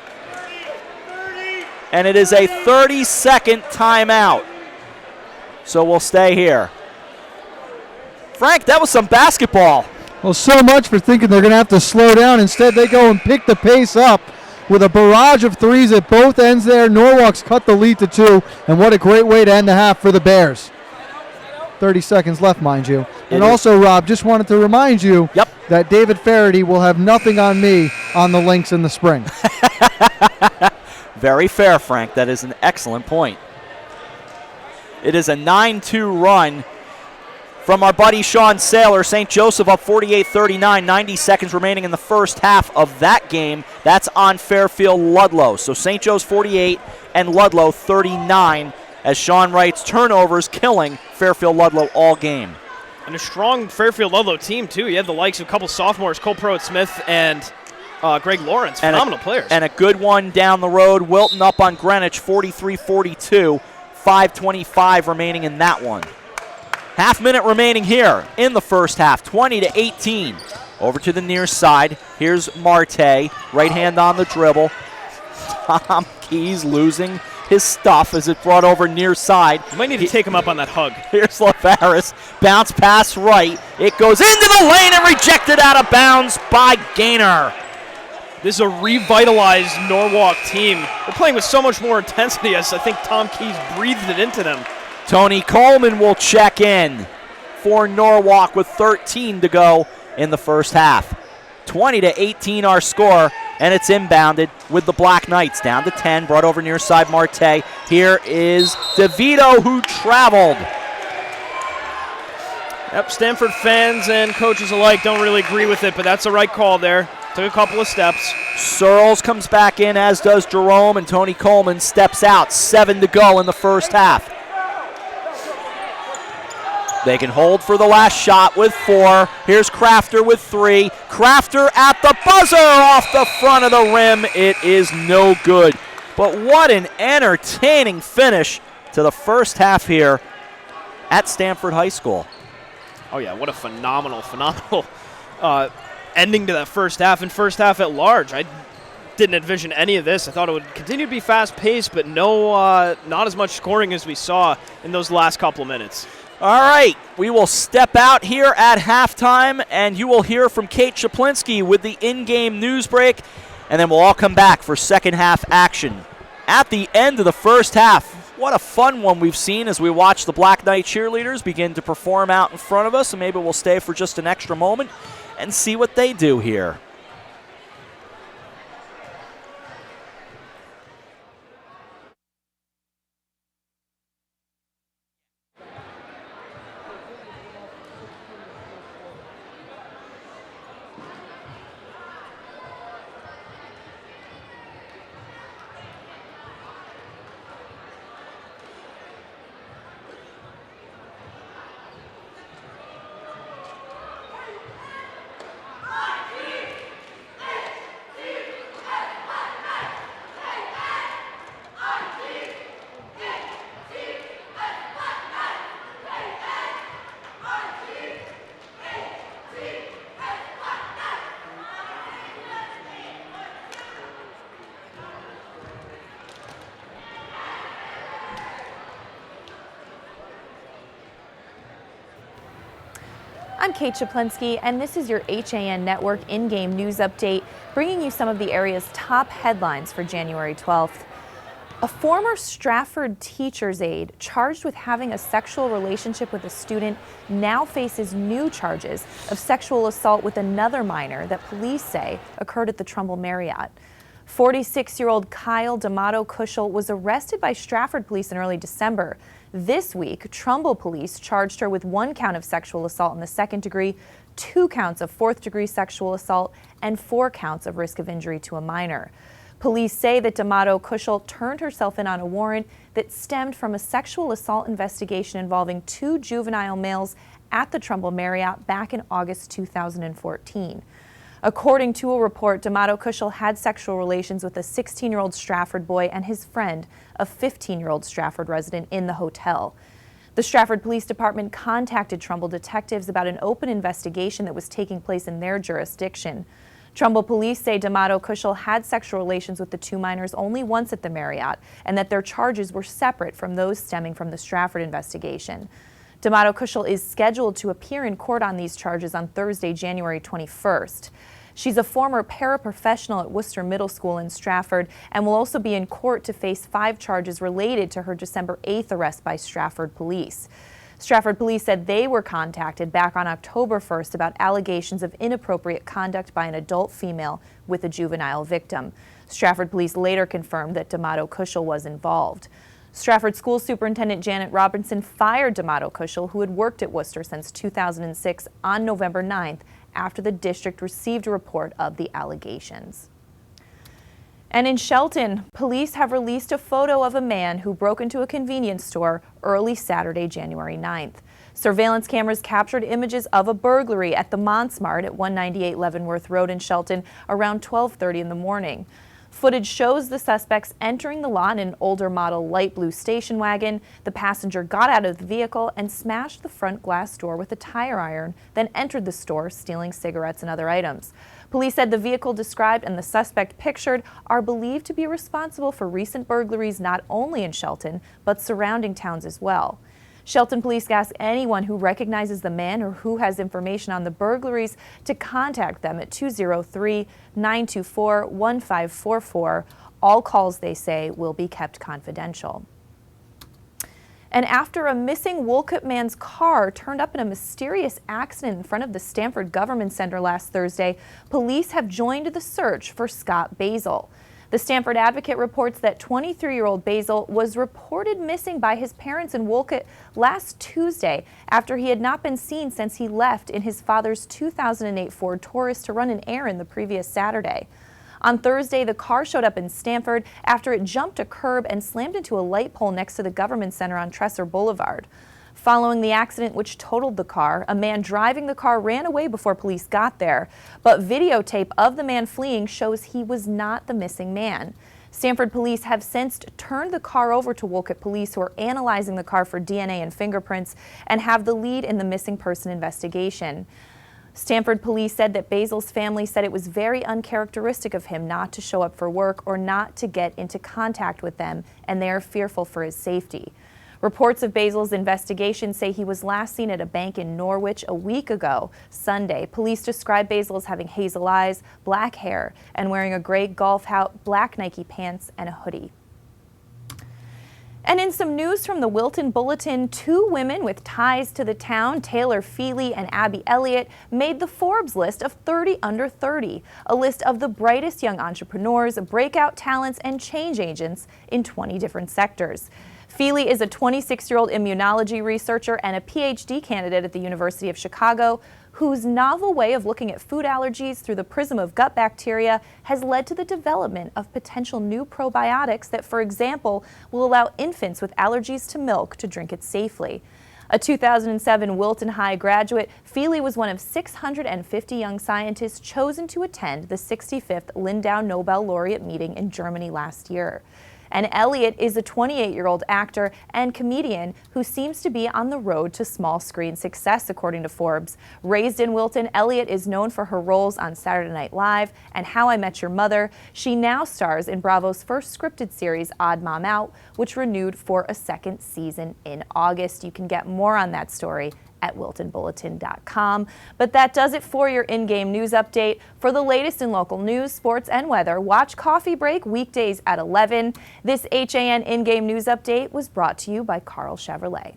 And it is a 30-second timeout. So we'll stay here. Frank, that was some basketball. Well, so much for thinking they're going to have to slow down. Instead, they go and pick the pace up with a barrage of threes at both ends there. Norwalk's cut the lead to 2, and what a great way to end the half for the Bears. 30 seconds left, mind you. And also, Rob, just wanted to remind you that David Faraday will have nothing on me on the Lynx in the spring. Very fair, Frank. That is an excellent point. It is a 9-2 run from our buddy Sean Saylor. St. Joseph up 48-39, 90 seconds remaining in the first half of that game. That's on Fairfield Ludlow. So St. Joe's 48 and Ludlow 39, as Sean writes, turnovers killing Fairfield Ludlow all game. And a strong Fairfield Ludlow team, too. You had the likes of a couple sophomores, Cole Pruitt-Smith and Greg Lawrence, phenomenal players. And a good one down the road, Wilton up on Greenwich 43-42, 5:25 remaining in that one. Half minute remaining here in the first half, 20-18. Over to the near side. Here's Marte, right hand on the dribble. Tom Keys losing his stuff as it brought over near side. You might need to take him up on that hug. Here's Lavaris, bounce pass right. It goes into the lane and rejected out of bounds by Gaynor. This is a revitalized Norwalk team. They're playing with so much more intensity as I think Tom Keys breathed it into them. Tony Coleman will check in for Norwalk with 13 to go in the first half. 20-18 our score, and it's inbounded with the Black Knights. Down to 10, brought over near side Marte. Here is DeVito, who traveled. Yep, Stamford fans and coaches alike don't really agree with it, but that's the right call there. Took a couple of steps. Searles comes back in, as does Jerome, and Tony Coleman steps out. 7 to go in the first half. They can hold for the last shot with 4. Here's Crafter with 3. Crafter at the buzzer off the front of the rim. It is no good. But what an entertaining finish to the first half here at Stamford High School. Oh, yeah, what a phenomenal ending to that first half and first half at large. I didn't envision any of this. I thought it would continue to be fast-paced, but not as much scoring as we saw in those last couple of minutes. All right, we will step out here at halftime, and you will hear from Kate Chaplinsky with the in-game news break, and then we'll all come back for second half action. At the end of the first half, what a fun one we've seen as we watch the Black Knight cheerleaders begin to perform out in front of us, and maybe we'll stay for just an extra moment and see what they do here. I'm Kate Chaplinsky, and this is your HAN Network in-game news update, bringing you some of the area's top headlines for January 12th. A former Stratford teacher's aide charged with having a sexual relationship with a student now faces new charges of sexual assault with another minor that police say occurred at the Trumbull Marriott. 46-year-old Kyle D'Amato Cushel was arrested by Stratford police in early December. This week, Trumbull police charged her with 1 count of sexual assault in the 2nd degree, 2 counts of 4th degree sexual assault, and 4 counts of risk of injury to a minor. Police say that D'Amato Cushel turned herself in on a warrant that stemmed from a sexual assault investigation involving 2 juvenile males at the Trumbull Marriott back in August 2014. According to a report, D'Amato Cushel had sexual relations with a 16-year-old Stratford boy and his friend, a 15-year-old Stratford resident, in the hotel. The Stratford Police Department contacted Trumbull detectives about an open investigation that was taking place in their jurisdiction. Trumbull police say D'Amato Cushel had sexual relations with the 2 minors only once at the Marriott, and that their charges were separate from those stemming from the Stratford investigation. D'Amato Cushel is scheduled to appear in court on these charges on Thursday, January 21st. She's a former paraprofessional at Worcester Middle School in Stratford and will also be in court to face 5 charges related to her December 8th arrest by Stratford police. Stratford police said they were contacted back on October 1st about allegations of inappropriate conduct by an adult female with a juvenile victim. Stratford police later confirmed that D'Amato Cushel was involved. Stratford School Superintendent Janet Robinson fired D'Amato Cushel, who had worked at Worcester since 2006, on November 9th after the district received a report of the allegations. And in Shelton, police have released a photo of a man who broke into a convenience store early Saturday, January 9th. Surveillance cameras captured images of a burglary at the Monsmart at 198 Leavenworth Road in Shelton around 12:30 in the morning. Footage shows the suspects entering the lot in an older model light blue station wagon. The passenger got out of the vehicle and smashed the front glass door with a tire iron, then entered the store, stealing cigarettes and other items. Police said the vehicle described and the suspect pictured are believed to be responsible for recent burglaries not only in Shelton, but surrounding towns as well. Shelton police ask anyone who recognizes the man or who has information on the burglaries to contact them at 203-924-1544. All calls, they say, will be kept confidential. And after a missing Wolcott man's car turned up in a mysterious accident in front of the Stamford Government Center last Thursday, police have joined the search for Scott Basil. The Stamford Advocate reports that 23-year-old Basil was reported missing by his parents in Wolcott last Tuesday after he had not been seen since he left in his father's 2008 Ford Taurus to run an errand the previous Saturday. On Thursday, the car showed up in Stamford after it jumped a curb and slammed into a light pole next to the Government Center on Tresser Boulevard. Following the accident, which totaled the car, a man driving the car ran away before police got there. But videotape of the man fleeing shows he was not the missing man. Stamford police have since turned the car over to Wolcott police, who are analyzing the car for DNA and fingerprints and have the lead in the missing person investigation. Stamford police said that Basil's family said it was very uncharacteristic of him not to show up for work or not to get into contact with them, and they are fearful for his safety. Reports of Basil's investigation say he was last seen at a bank in Norwich a week ago, Sunday. Police describe Basil as having hazel eyes, black hair, and wearing a gray golf hat, black Nike pants, and a hoodie. And in some news from the Wilton Bulletin, 2 women with ties to the town, Taylor Feely and Abby Elliott, made the Forbes list of 30 under 30, a list of the brightest young entrepreneurs, breakout talents, and change agents in 20 different sectors. Feely is a 26-year-old immunology researcher and a PhD candidate at the University of Chicago, whose novel way of looking at food allergies through the prism of gut bacteria has led to the development of potential new probiotics that, for example, will allow infants with allergies to milk to drink it safely. A 2007 Wilton High graduate, Feely was one of 650 young scientists chosen to attend the 65th Lindau Nobel Laureate meeting in Germany last year. And Elliott is a 28-year-old actor and comedian who seems to be on the road to small screen success, according to Forbes. Raised in Wilton, Elliott is known for her roles on Saturday Night Live and How I Met Your Mother. She now stars in Bravo's first scripted series, Odd Mom Out, which renewed for a second season in August. You can get more on that story at wiltonbulletin.com. But that does it for your in-game news update. For the latest in local news, sports, and weather, watch Coffee Break weekdays at 11. This HAN in-game news update was brought to you by Carl Chevrolet.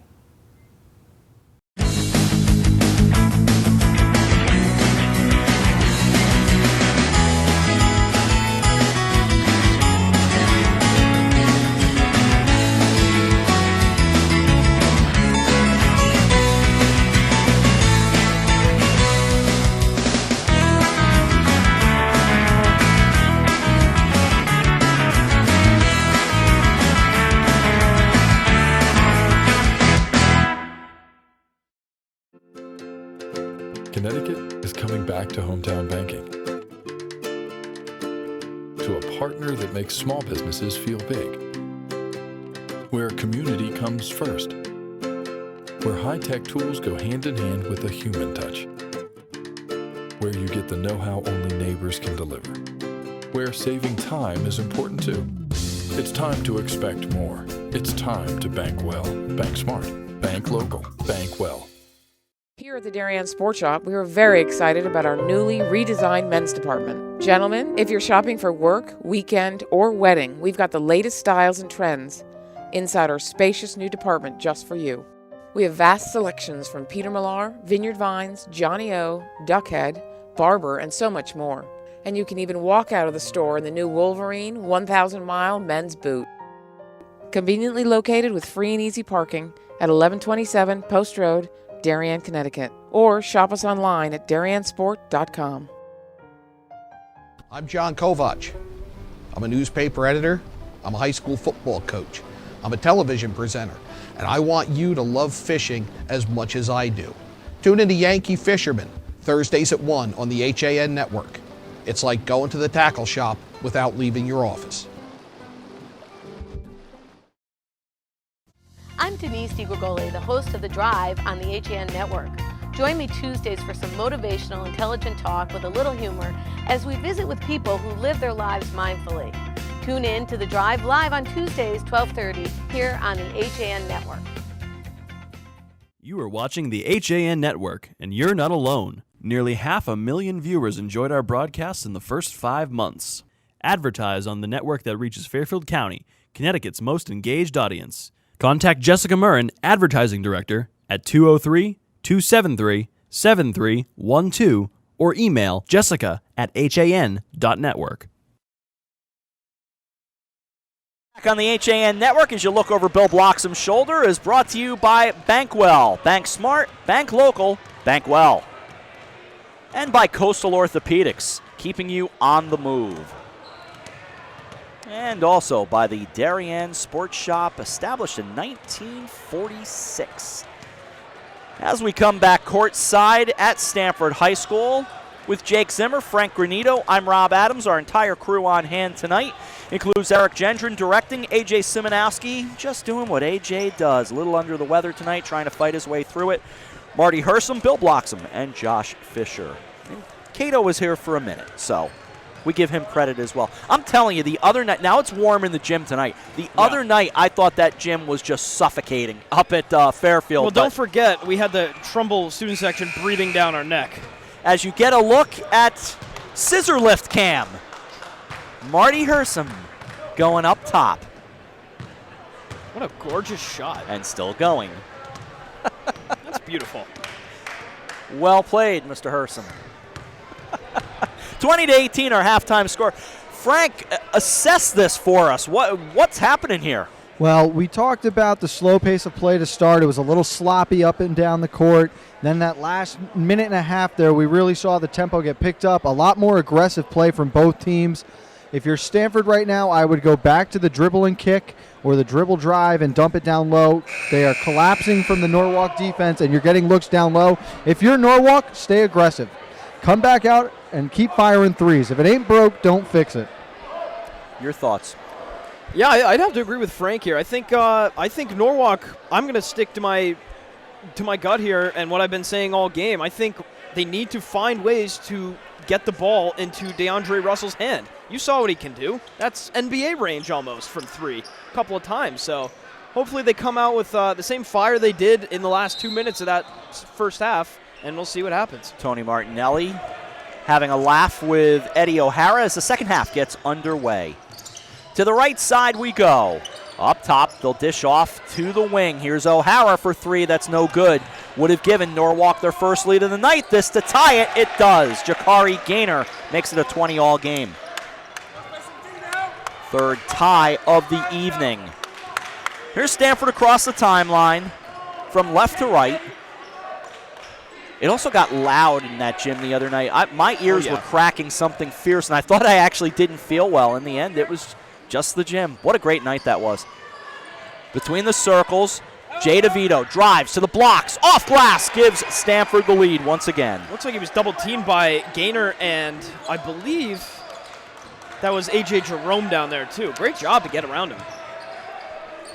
Connecticut is coming back to hometown banking, to a partner that makes small businesses feel big, where community comes first, where high-tech tools go hand in hand with a human touch, where you get the know-how only neighbors can deliver, where saving time is important too. It's time to expect more. It's time to bank well, bank smart, bank local, bank well. Here at the Darien Sports Shop, we are very excited about our newly redesigned men's department. Gentlemen, if you're shopping for work, weekend, or wedding, we've got the latest styles and trends inside our spacious new department just for you. We have vast selections from Peter Millar, Vineyard Vines, Johnny O, Duckhead, Barber, and so much more. And you can even walk out of the store in the new Wolverine 1,000-mile men's boot. Conveniently located with free and easy parking at 1127 Post Road, Darien, Connecticut, or shop us online at dariensport.com. I'm John Kovach. I'm a newspaper editor. I'm a high school football coach. I'm a television presenter, and I want you to love fishing as much as I do. Tune in to Yankee Fisherman, Thursdays at 1 on the HAN network. It's like going to the tackle shop without leaving your office. I'm Denise DiGregoli, the host of The Drive on the HAN Network. Join me Tuesdays for some motivational, intelligent talk with a little humor as we visit with people who live their lives mindfully. Tune in to The Drive live on Tuesdays, 12:30, here on the HAN Network. You are watching the HAN Network, and you're not alone. Nearly 500,000 viewers enjoyed our broadcasts in the first 5 months. Advertise on the network that reaches Fairfield County, Connecticut's most engaged audience. Contact Jessica Murrin, Advertising Director, at 203-273-7312 or email jessica@han.network. Back on the HAN Network as you look over Bill Bloxham's shoulder is brought to you by Bankwell. Bank smart, bank local, bank well. And by Coastal Orthopedics, keeping you on the move. And also by the Darien Sports Shop, established in 1946. As we come back courtside at Stamford High School with Jake Zimmer, Frank Granito, I'm Rob Adams. Our entire crew on hand tonight includes Eric Gendron directing, AJ Simonowski just doing what AJ does. A little under the weather tonight, trying to fight his way through it. Marty Hersom, Bill Bloxham, and Josh Fisher. And Cato was here for a minute, so we give him credit as well. I'm telling you, the other night, now it's warm in the gym tonight. The other night, I thought that gym was just suffocating up at Fairfield. Well, don't forget, we had the Trumbull student section breathing down our neck. As you get a look at scissor lift cam, Marty Hersom going up top. What a gorgeous shot. And still going. That's beautiful. Well played, Mr. Hersom. 20-18, our halftime score. Frank, assess this for us. What's happening here? Well, we talked about the slow pace of play to start. It was a little sloppy up and down the court. Then that last minute and a half there, we really saw the tempo get picked up. A lot more aggressive play from both teams. If you're Stanford right now, I would go back to the dribble and kick or the dribble drive and dump it down low. They are collapsing from the Norwalk defense, and you're getting looks down low. If you're Norwalk, stay aggressive. Come back out and keep firing threes. If it ain't broke, don't fix it. Your thoughts? Yeah, I'd have to agree with Frank here. I think Norwalk, I'm going to stick to my gut here and what I've been saying all game. I think they need to find ways to get the ball into DeAndre Russell's hand. You saw what he can do. That's NBA range almost from three a couple of times. So hopefully they come out with the same fire they did in the last 2 minutes of that first half, and we'll see what happens. Tony Martinelli having a laugh with Eddie O'Hara as the second half gets underway. To the right side we go. Up top, they'll dish off to the wing. Here's O'Hara for three. That's no good. Would have given Norwalk their first lead of the night. This to tie it. It does. Jakari Gaynor makes it a 20-all game. Third tie of the evening. Here's Stamford across the timeline from left to right. It also got loud in that gym the other night. My ears were cracking something fierce, and I thought I actually didn't feel well. In the end, it was just the gym. What a great night that was. Between the circles, Jay DeVito drives to the blocks. Off glass gives Stamford the lead once again. Looks like he was double-teamed by Gaynor, and I believe that was A.J. Jerome down there, too. Great job to get around him.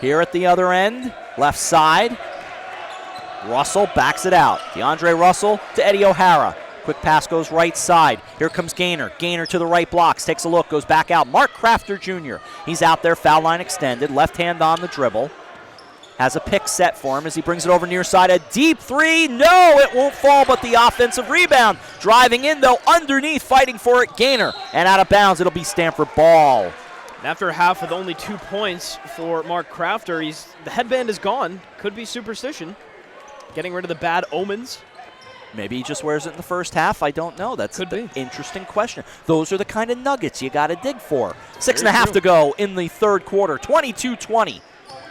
Here at the other end, left side, Russell backs it out. DeAndre Russell to Eddie O'Hara. Quick pass goes right side. Here comes Gaynor. Gaynor to the right blocks. Takes a look. Goes back out. Mark Crafter Jr. He's out there. Foul line extended. Left hand on the dribble. Has a pick set for him as he brings it over near side. A deep three. No, it won't fall, but the offensive rebound. Driving in, though, underneath, fighting for it. Gaynor. And out of bounds. It'll be Stamford ball. And after a half with only 2 points for Mark Crafter, the headband is gone. Could be superstition. Getting rid of the bad omens. Maybe he just wears it in the first half. I don't know. That's an interesting question. Those are the kind of nuggets you got to dig for. 6.5 to go in the third quarter. 22-20.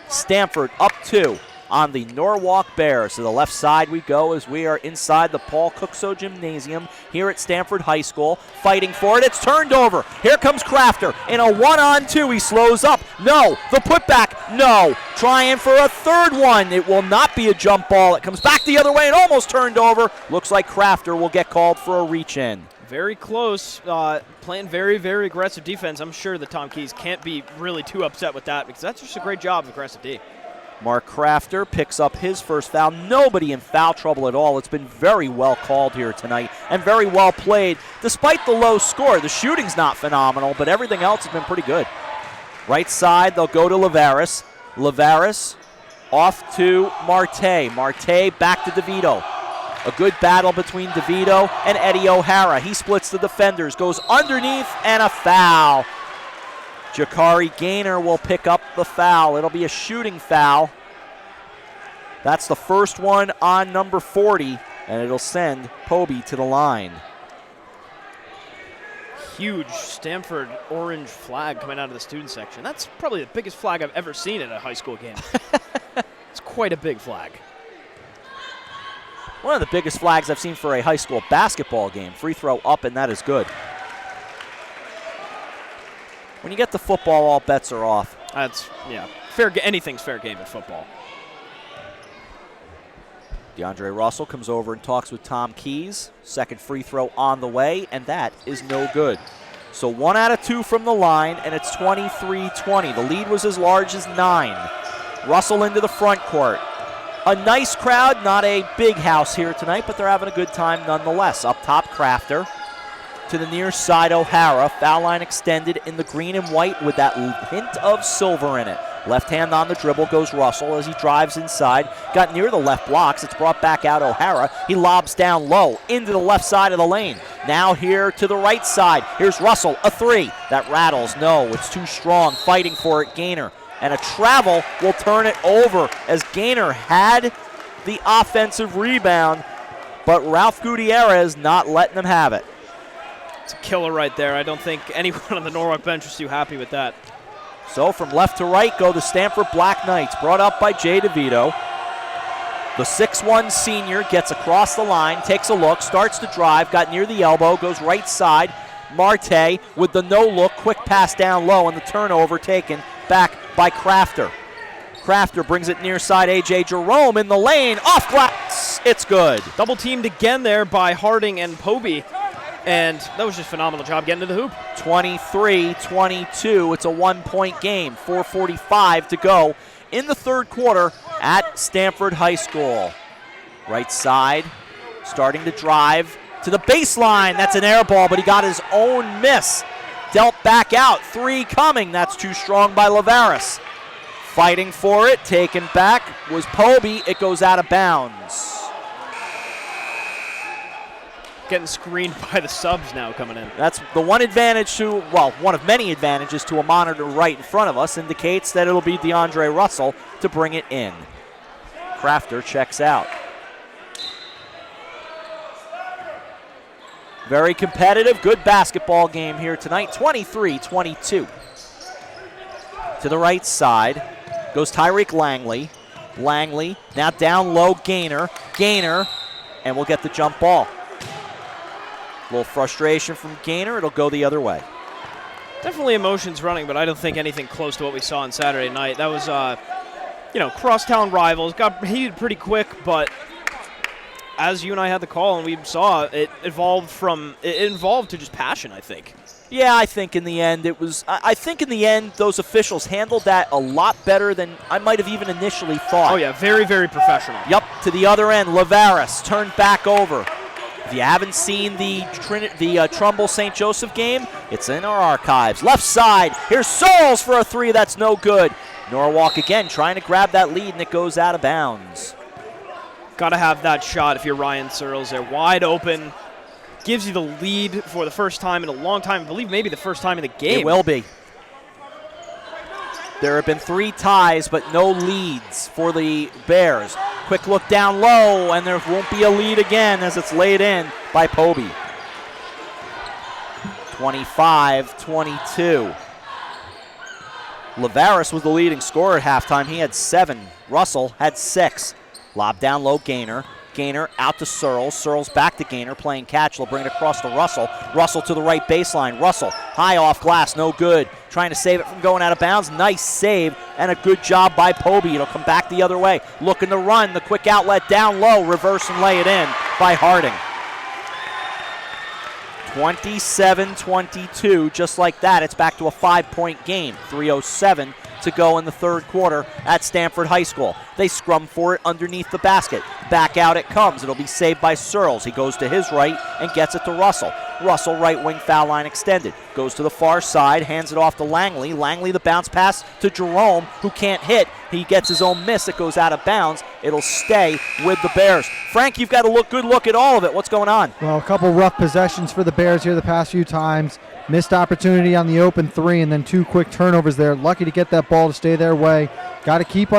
Stamford up 2 on the Norwalk Bears. To the left side we go as we are inside the Paul Cookso Gymnasium here at Stamford High School. Fighting for it. It's turned over. Here comes Crafter in a 1-on-2. He slows up. No. The putback. No. Trying for a third one. It will not be a jump ball. It comes back the other way and almost turned over. Looks like Crafter will get called for a reach-in. Very close. Playing very, very aggressive defense. I'm sure that Tom Keys can't be really too upset with that because that's just a great job of aggressive D. Mark Crafter picks up his first foul. Nobody in foul trouble at all. It's been very well called here tonight and very well played. Despite the low score, the shooting's not phenomenal, but everything else has been pretty good. Right side, they'll go to Lavaris. Lavaris off to Marte. Marte back to DeVito. A good battle between DeVito and Eddie O'Hara. He splits the defenders, goes underneath, and a foul. Jakari Gaynor will pick up the foul. It'll be a shooting foul. That's the first one on number 40, and it'll send Pobey to the line. Huge Stamford orange flag coming out of the student section. That's probably the biggest flag I've ever seen at a high school game. It's quite a big flag. One of the biggest flags I've seen for a high school basketball game. Free throw up, and that is good. When you get to football, all bets are off. That's, anything's fair game in football. DeAndre Russell comes over and talks with Tom Keys. Second free throw on the way, and that is no good. So 1 out of 2 from the line, and it's 23-20. The lead was as large as 9. Russell into the front court. A nice crowd, not a big house here tonight, but they're having a good time nonetheless. Up top, Crafter. To the near side, O'Hara. Foul line extended in the green and white with that hint of silver in it. Left hand on the dribble goes Russell as he drives inside. Got near the left blocks. It's brought back out O'Hara. He lobs down low into the left side of the lane. Now here to the right side. Here's Russell, a 3. That rattles. No, it's too strong. Fighting for it, Gaynor. And a travel will turn it over as Gaynor had the offensive rebound, but Ralph Gutierrez not letting them have it. It's a killer right there. I don't think anyone on the Norwalk bench was too happy with that. So from left to right go the Stamford Black Knights, brought up by Jay DeVito. The 6'1 senior gets across the line, takes a look, starts to drive, got near the elbow, goes right side. Marte with the no-look, quick pass down low, and the turnover taken back by Crafter. Crafter brings it near side. A.J. Jerome in the lane. Off glass. It's good. Double teamed again there by Harding and Pobey. And that was just a phenomenal job getting to the hoop. 23-22. It's a 1-point game. 4:45 to go in the third quarter at Stamford High School. Right side, starting to drive to the baseline. That's an air ball, but he got his own miss. Dealt back out. 3 coming. That's too strong by Lavaris. Fighting for it, taken back was Poby. It goes out of bounds. Getting screened by the subs now coming in. That's the one advantage to, well, one of many advantages to a monitor right in front of us, indicates that it'll be DeAndre Russell to bring it in. Crafter checks out. Very competitive, good basketball game here tonight, 23-22. To the right side goes Tyreek Langley. Langley now down low, Gaynor, and we'll get the jump ball. A little frustration from Gaynor. It'll go the other way. Definitely emotions running, but I don't think anything close to what we saw on Saturday night. That was, crosstown rivals. Got heated pretty quick, but as you and I had the call and we saw, it evolved to just passion, I think. Yeah, I think in the end those officials handled that a lot better than I might have even initially thought. Oh yeah, very, very professional. Yep, to the other end, Lavaris turned back over. If you haven't seen the Trumbull-St. Joseph game, it's in our archives. Left side, here's Searles for a three, that's no good. Norwalk again trying to grab that lead, and it goes out of bounds. Got to have that shot if you're Ryan Searles there. Wide open, gives you the lead for the first time in a long time. I believe maybe the first time in the game. It will be. There have been 3 ties, but no leads for the Bears. Quick look down low, and there won't be a lead again as it's laid in by Poby. 25-22. Lavaris was the leading scorer at halftime. He had 7. Russell had 6. Lob down low, Gaynor. Gaynor out to Searles. Searles back to Gaynor, playing catch. They'll bring it across to Russell. Russell to the right baseline. Russell high off glass, no good. Trying to save it from going out of bounds. Nice save and a good job by Poby. It'll come back the other way. Looking to run. The quick outlet down low. Reverse and lay it in by Harding. 27-22. Just like that, it's back to a 5-point game. 3:07 to go in the third quarter at Stamford High School. They scrum for it underneath the basket. Back out it comes. It'll be saved by Searles. He goes to his right and gets it to Russell. Russell, right wing, foul line extended. Goes to the far side, hands it off to Langley. Langley, the bounce pass to Jerome, who can't hit. He gets his own miss. It goes out of bounds. It'll stay with the Bears. Frank, you've got a good look at all of it. What's going on? Well, a couple rough possessions for the Bears here the past few times. Missed opportunity on the open 3, and then 2 quick turnovers there. Lucky to get that ball to stay their way. Got to keep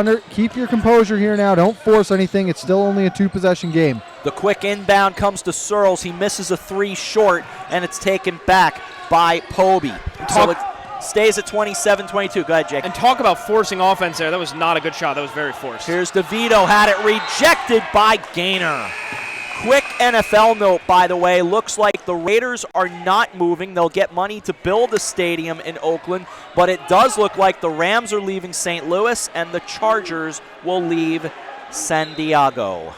your composure here now. Don't force anything. It's still only a 2-possession game. The quick inbound comes to Searles. He misses a 3 short, and it's taken back by Poby. So it stays at 27-22. Go ahead, Jake. And talk about forcing offense there. That was not a good shot. That was very forced. Here's DeVito. Had it rejected by Gaynor. Quick NFL note, by the way, looks like the Raiders are not moving. They'll get money to build a stadium in Oakland, but it does look like the Rams are leaving St. Louis and the Chargers will leave San Diego.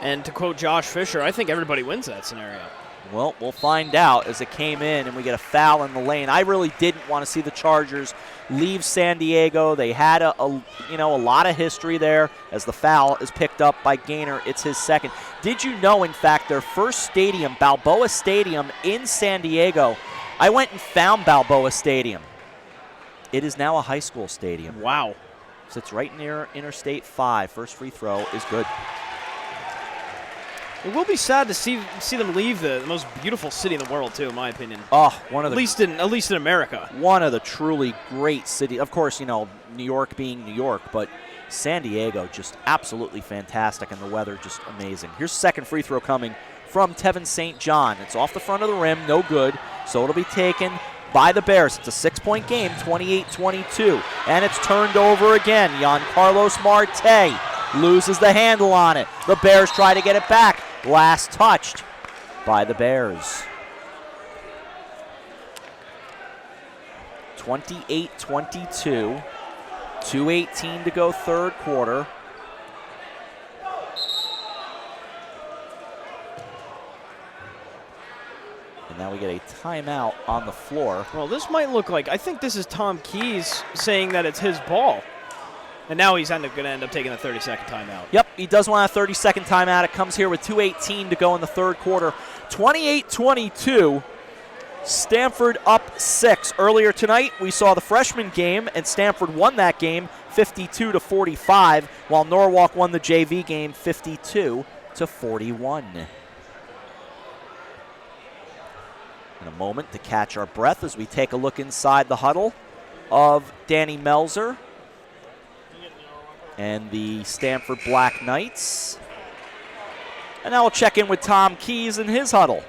And to quote Josh Fisher, I think everybody wins that scenario. Well, we'll find out as it came in and we get a foul in the lane. I really didn't want to see the Chargers leave San Diego. They had a lot of history there as the foul is picked up by Gaynor. It's his second. Did you know, in fact, their first stadium, Balboa Stadium in San Diego, I went and found Balboa Stadium. It is now a high school stadium. Wow. Sits right near Interstate 5. First free throw is good. It will be sad to see them leave the most beautiful city in the world, too, in my opinion. Oh, at least in America. One of the truly great cities. Of course, New York being New York, but San Diego just absolutely fantastic, and the weather just amazing. Here's the second free throw coming from Tevin St. John. It's off the front of the rim, no good, so it'll be taken by the Bears. It's a 6-point game, 28-22, and it's turned over again. Giancarlos Marte loses the handle on it. The Bears try to get it back. Last touched by the Bears. 28-22. 2:18 to go third quarter. And now we get a timeout on the floor. Well, this might look like, I think this is Tom Keys saying that it's his ball. And now he's going to end up taking a 30-second timeout. Yep, he does want a 30-second timeout. It comes here with 2:18 to go in the third quarter. 28-22. Stamford up 6. Earlier tonight, we saw the freshman game, and Stamford won that game 52-45, while Norwalk won the JV game 52-41. In a moment to catch our breath as we take a look inside the huddle of Danny Melzer and the Stamford Black Knights. And now we'll check in with Tom Keys in his huddle.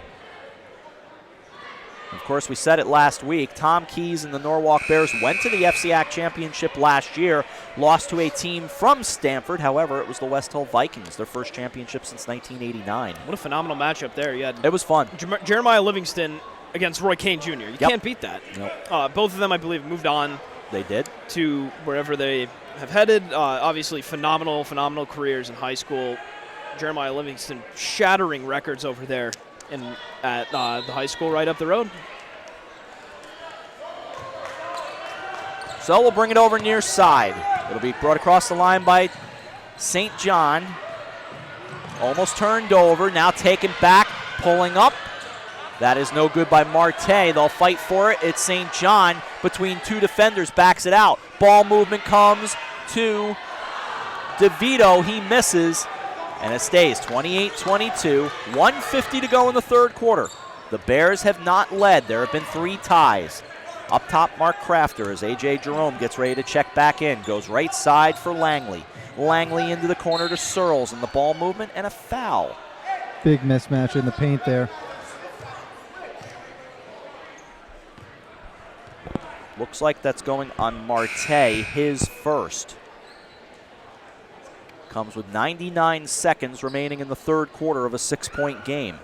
Of course, we said it last week. Tom Keys and the Norwalk Bears went to the FCIAC championship last year, lost to a team from Stamford. However, it was the West Hill Vikings, their first championship since 1989. What a phenomenal matchup there. You had it was fun. Jeremiah Livingston against Roy Kane Jr. You can't beat that. Nope. Both of them, I believe, moved on. They did. To wherever they have headed. Obviously, phenomenal careers in high school. Jeremiah Livingston shattering records over there at the high school right up the road. So we'll bring it over near side. It'll be brought across the line by St. John. Almost turned over, now taken back, pulling up. That is no good by Marte. They'll fight for it. It's St. John between two defenders, backs it out. Ball movement comes to DeVito. He misses, and it stays 28-22. 1:50 to go in the third quarter. The Bears have not led. There have been 3 ties. Up top, Mark Crafter as A.J. Jerome gets ready to check back in. Goes right side for Langley. Langley into the corner to Searles, and the ball movement and a foul. Big mismatch in the paint there. Looks like that's going on Marte, his first. Comes with 99 seconds remaining in the third quarter of a 6-point game.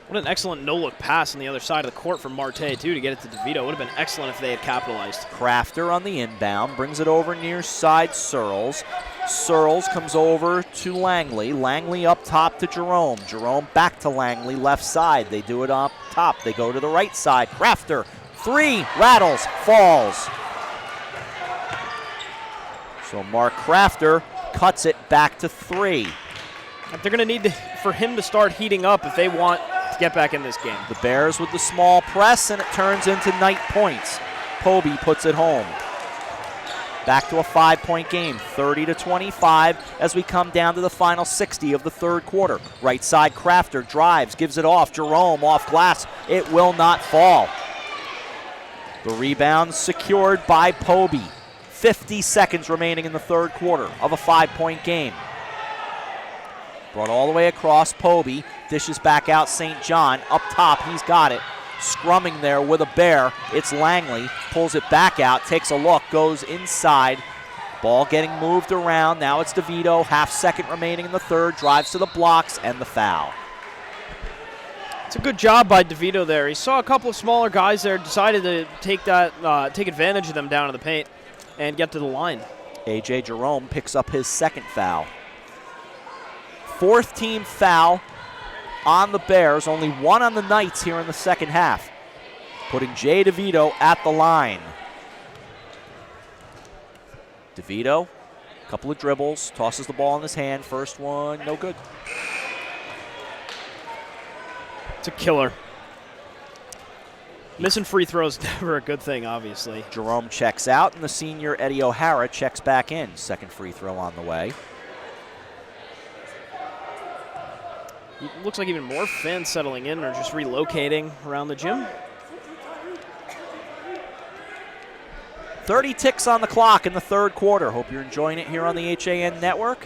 What an excellent no-look pass on the other side of the court from Marte, too, to get it to DeVito. Would have been excellent if they had capitalized. Crafter on the inbound, brings it over near side Searles. Searles comes over to Langley. Langley up top to Jerome. Jerome back to Langley, left side. They do it up top. They go to the right side. Crafter, 3, rattles, falls. So Mark Crafter cuts it back to 3. They're going to need for him to start heating up if they want to get back in this game. The Bears with the small press, and it turns into Knight points. Pobey puts it home. Back to a 5-point game, 30-25 as we come down to the final 60 of the third quarter. Right side, Crafter drives, gives it off. Jerome off glass. It will not fall. The rebound secured by Pobey. 50 seconds remaining in the third quarter of a 5-point game. Brought all the way across, Pobey dishes back out St. John. Up top, he's got it. Scrumming there with a Bear. It's Langley, pulls it back out, takes a look, goes inside. Ball getting moved around. Now it's DeVito, half-second remaining in the third, drives to the blocks, and the foul. It's a good job by DeVito there. He saw a couple of smaller guys there, decided to take advantage of them down in the paint and get to the line. A.J. Jerome picks up his second foul. 4th team foul on the Bears, only 1 on the Knights here in the second half, putting Jay DeVito at the line. DeVito, a couple of dribbles, tosses the ball in his hand. First one, no good. It's a killer. Missing free throws never a good thing, obviously. Jerome checks out, and the senior Eddie O'Hara checks back in. Second free throw on the way. It looks like even more fans settling in or just relocating around the gym. 30 ticks on the clock in the third quarter. Hope you're enjoying it here on the HAN Network.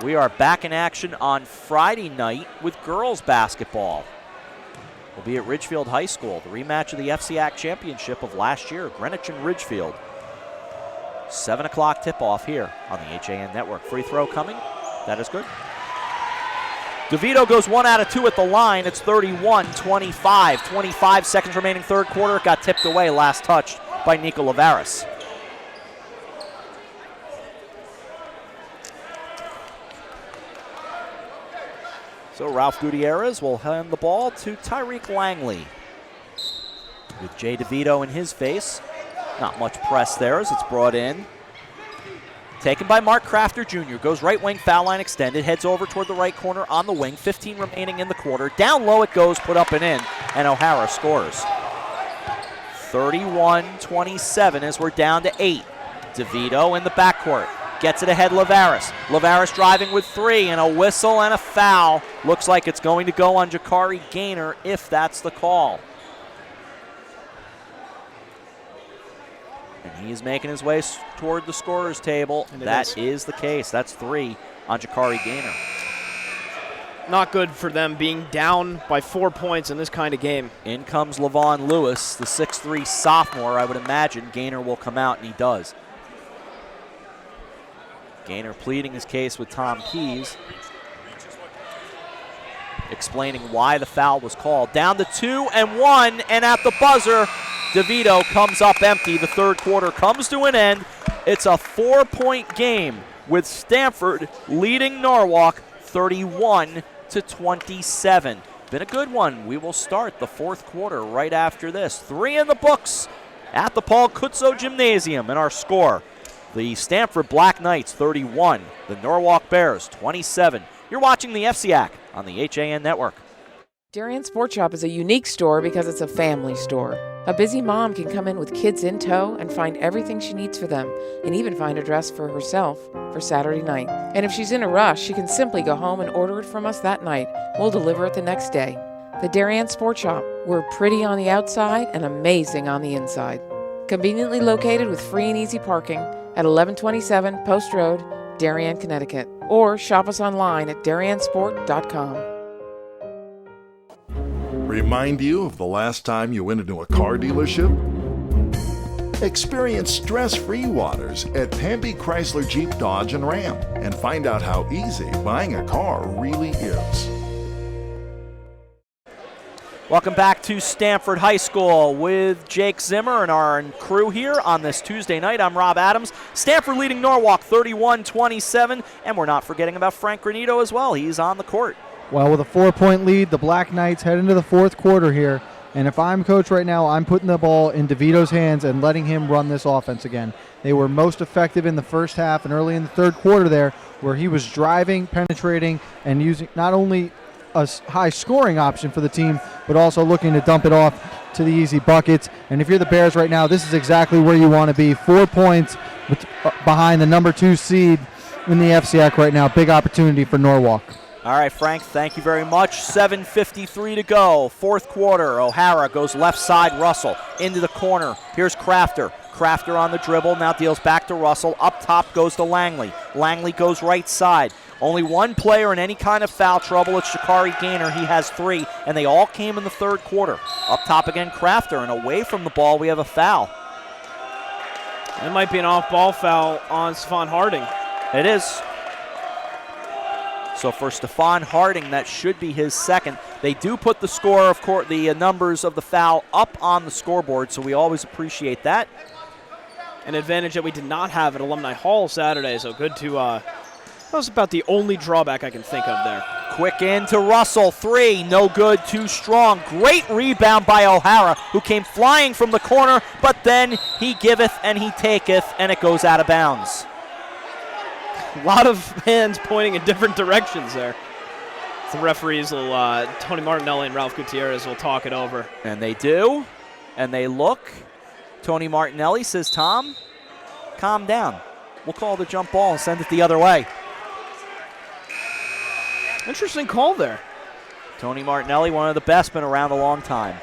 We are back in action on Friday night with girls basketball. We'll be at Ridgefield High School, the rematch of the FCIAC championship of last year, Greenwich and Ridgefield. 7 o'clock tip-off here on the HAN Network. Free throw coming. That is good. DeVito goes 1 out of 2 at the line. It's 31-25. 25 seconds remaining third quarter. It got tipped away, last touched by Nico Lavaris. So Ralph Gutierrez will hand the ball to Tyreek Langley. With Jay DeVito in his face. Not much press there as it's brought in Taken by Mark Crafter Jr. Goes right wing, foul line extended. Heads over toward the right corner on the wing. 15 remaining in the quarter. Down low it goes, put up and in. And O'Hara scores. 31-27 as we're down to 8. DeVito in the backcourt. Gets it ahead Lavaris. Lavaris driving with 3 and a whistle and a foul. Looks like it's going to go on Jakari Gaynor if that's the call. And he is making his way toward the scorer's table. That is the case. That's 3 on Jakari Gaynor. Not good for them being down by 4 points in this kind of game. In comes Levon Lewis, the 6'3 sophomore. I would imagine Gaynor will come out, and he does. Gaynor pleading his case with Tom Keys, explaining why the foul was called. Down to 2 and 1, and at the buzzer, DeVito comes up empty. The third quarter comes to an end. It's a 4-point game with Stamford leading Norwalk 31-27. Been a good one. We will start the fourth quarter right after this. 3 in the books at the Paul Kutzo Gymnasium, and our score: the Stamford Black Knights 31, the Norwalk Bears 27. You're watching the FCIAC on the HAN Network. Darien Sport Shop is a unique store because it's a family store. A busy mom can come in with kids in tow and find everything she needs for them, and even find a dress for herself for Saturday night. And if she's in a rush, she can simply go home and order it from us that night. We'll deliver it the next day. The Darien Sport Shop. We're pretty on the outside and amazing on the inside. Conveniently located with free and easy parking at 1127 Post Road, Darien, Connecticut. Or shop us online at dariensport.com. Remind you of the last time you went into a car dealership? Experience stress-free waters at Pamby Chrysler Jeep Dodge and Ram and find out how easy buying a car really is. Welcome back to Stamford High School with Jake Zimmer and our crew here on this Tuesday night. I'm Rob Adams. Stamford leading Norwalk 31-27, and we're not forgetting about Frank Granito as well. He's on the court. Well, with a 4-point lead, the Black Knights head into the fourth quarter here. And if I'm coach right now, I'm putting the ball in DeVito's hands and letting him run this offense again. They were most effective in the first half and early in the third quarter there, where he was driving, penetrating, and using not only a high-scoring option for the team, but also looking to dump it off to the easy buckets. And if you're the Bears right now, this is exactly where you want to be. 4 points behind the number 2 seed in the FCIAC right now. Big opportunity for Norwalk. All right, Frank, thank you very much. 7:53 to go. Fourth quarter. O'Hara goes left side. Russell into the corner. Here's Crafter. Crafter on the dribble. Now deals back to Russell. Up top goes to Langley. Langley goes right side. Only one player in any kind of foul trouble. It's Jakari Gaynor. He has 3, and they all came in the third quarter. Up top again, Crafter, and away from the ball, we have a foul. It might be an off-ball foul on Stephon Harding. It is. So for Stephon Harding, that should be his second. They do put the score, of course, the numbers of the foul up on the scoreboard, so we always appreciate that. An advantage that we did not have at Alumni Hall Saturday, so good to, that was about the only drawback I can think of there. Quick into Russell, 3, no good, too strong. Great rebound by O'Hara, who came flying from the corner, but then he giveth and he taketh, and it goes out of bounds. A lot of hands pointing in different directions there. The referees will, Tony Martinelli and Ralph Gutierrez will talk it over. And they do, and they look. Tony Martinelli says, Tom, calm down. We'll call the jump ball and send it the other way. Interesting call there. Tony Martinelli, one of the best, been around a long time.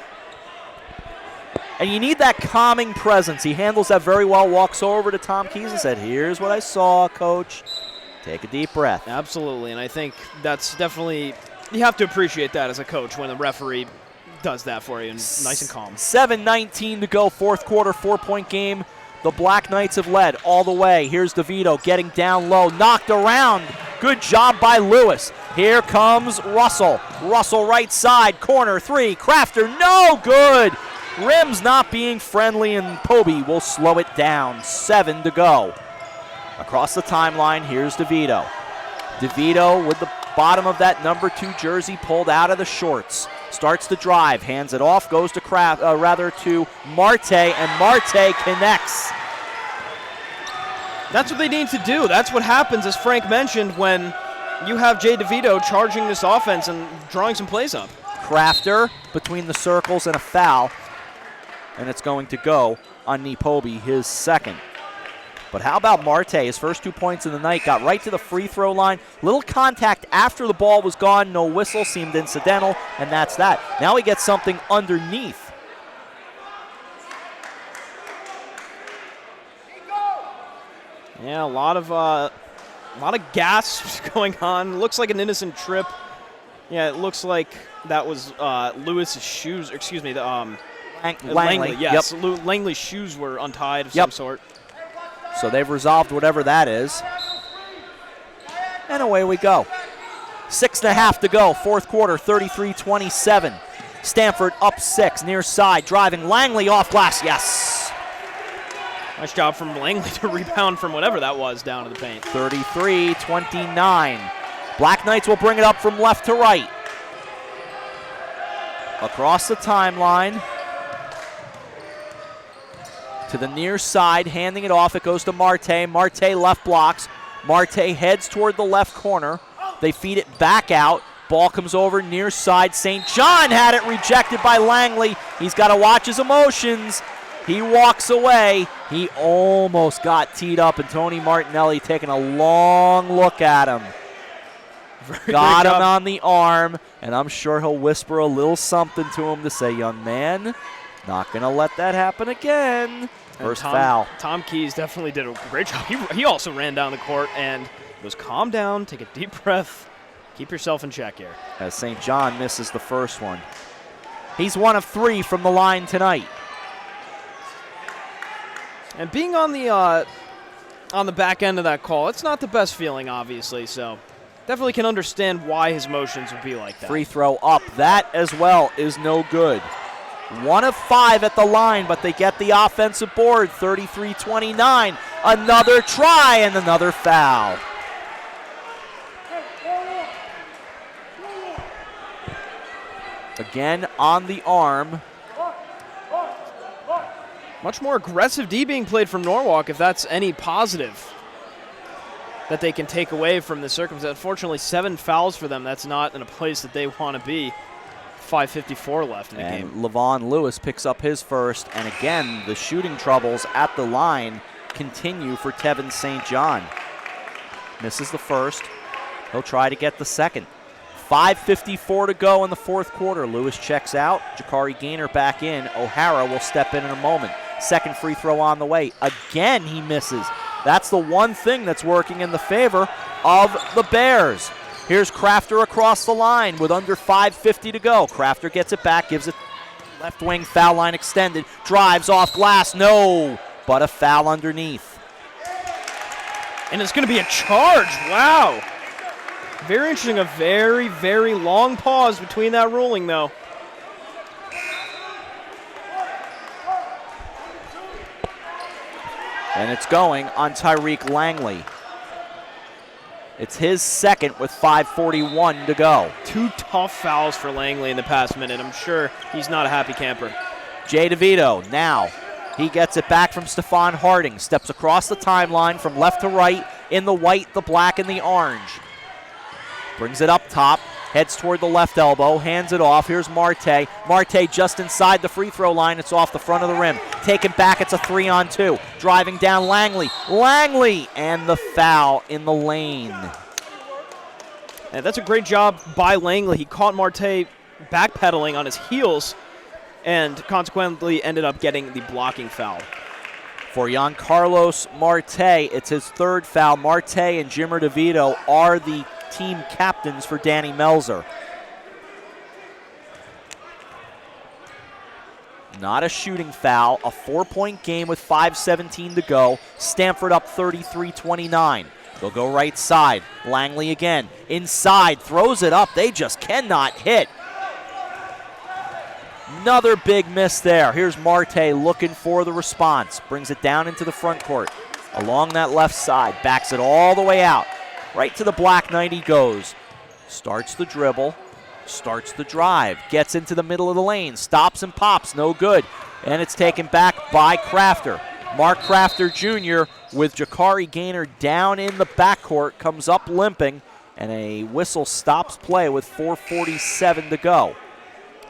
And you need that calming presence. He handles that very well, walks over to Tom Keys and said, here's what I saw, Coach. Take a deep breath. Absolutely, and I think that's definitely, you have to appreciate that as a coach when the referee does that for you, and nice and calm. 7:19 to go, fourth quarter, 4-point game. The Black Knights have led all the way. Here's DeVito getting down low, knocked around. Good job by Lewis. Here comes Russell. Russell right side, corner 3. Crafter, no good. Rims not being friendly, and Poby will slow it down. 7 to go. Across the timeline, here's DeVito. DeVito with the bottom of that number 2 jersey pulled out of the shorts. Starts to drive, hands it off, goes to to Marte, and Marte connects. That's what they need to do. That's what happens, as Frank mentioned, when you have Jay DeVito charging this offense and drawing some plays up. Crafter between the circles and a foul. And it's going to go on Nipobi, his second. But how about Marte? His first 2 points of the night, got right to the free throw line. Little contact after the ball was gone. No whistle, seemed incidental, and that's that. Now he gets something underneath. Yeah, a lot of gasps going on. Looks like an innocent trip. Yeah, it looks like that was Lewis's shoes. Excuse me, Langley. Yes, Yep. Langley's shoes were untied of some sort. So they've resolved whatever that is. And away we go. 6.5 to go, fourth quarter, 33-27. Stamford up 6, near side, driving Langley off glass. Yes. Nice job from Langley to rebound from whatever that was down to the paint. 33-29. Black Knights will bring it up from left to right. Across the timeline. To the near side, handing it off. It goes to Marte. Marte left blocks. Marte heads toward the left corner. They feed it back out. Ball comes over near side. St. John had it rejected by Langley. He's got to watch his emotions. He walks away. He almost got teed up, and Tony Martinelli taking a long look at him. Got him on the arm, and I'm sure he'll whisper a little something to him to say, young man, not going to let that happen again. First foul. Tom Keys definitely did a great job. He also ran down the court and was calm down, take a deep breath, keep yourself in check here. As St. John misses the first one. He's 1 of 3 from the line tonight. And being on the back end of that call, it's not the best feeling, obviously, so definitely can understand why his motions would be like that. Free throw up. That as well is no good. 1 of 5 at the line, but they get the offensive board, 33-29. Another try and another foul. Again on the arm. Much more aggressive D being played from Norwalk, if that's any positive that they can take away from the circumstance. Unfortunately, 7 fouls for them. That's not in a place that they want to be. 5:54 left in the game. Levon Lewis picks up his first, and again, the shooting troubles at the line continue for Tevin St. John. Misses the first. He'll try to get the second. 5:54 to go in the fourth quarter. Lewis checks out. Jakari Gaynor back in. O'Hara will step in a moment. Second free throw on the way. Again, he misses. That's the one thing that's working in the favor of the Bears. Here's Crafter across the line with under 5:50 to go. Crafter gets it back, gives it left wing, foul line extended, drives off glass, no, but a foul underneath. And it's going to be a charge, wow. Very interesting, a very, very long pause between that ruling, though. And it's going on Tyreek Langley. It's his second with 5:41 to go. 2 tough fouls for Langley in the past minute. I'm sure he's not a happy camper. Jay DeVito now. He gets it back from Stephon Harding. Steps across the timeline from left to right in the white, the black, and the orange. Brings it up top. Heads toward the left elbow, hands it off. Here's Marte. Marte just inside the free throw line. It's off the front of the rim. Taken back, it's a 3-on-2. Driving down Langley. Langley! And the foul in the lane. And that's a great job by Langley. He caught Marte backpedaling on his heels and consequently ended up getting the blocking foul. For Giancarlos Marte, it's his third foul. Marte and Jimmer DeVito are the team captains for Danny Melzer. Not a shooting foul, a 4-point game with 5:17 to go. Stamford up 33-29. They'll go right side. Langley again. Inside, throws it up. They just cannot hit. Another big miss there. Here's Marte looking for the response. Brings it down into the front court. Along that left side. Backs it all the way out. Right to the Black Knight he goes. Starts the dribble. Starts the drive. Gets into the middle of the lane. Stops and pops. No good. And it's taken back by Crafter. Mark Crafter Jr. with Jakari Gaynor down in the backcourt, comes up limping, and a whistle stops play with 4:47 to go.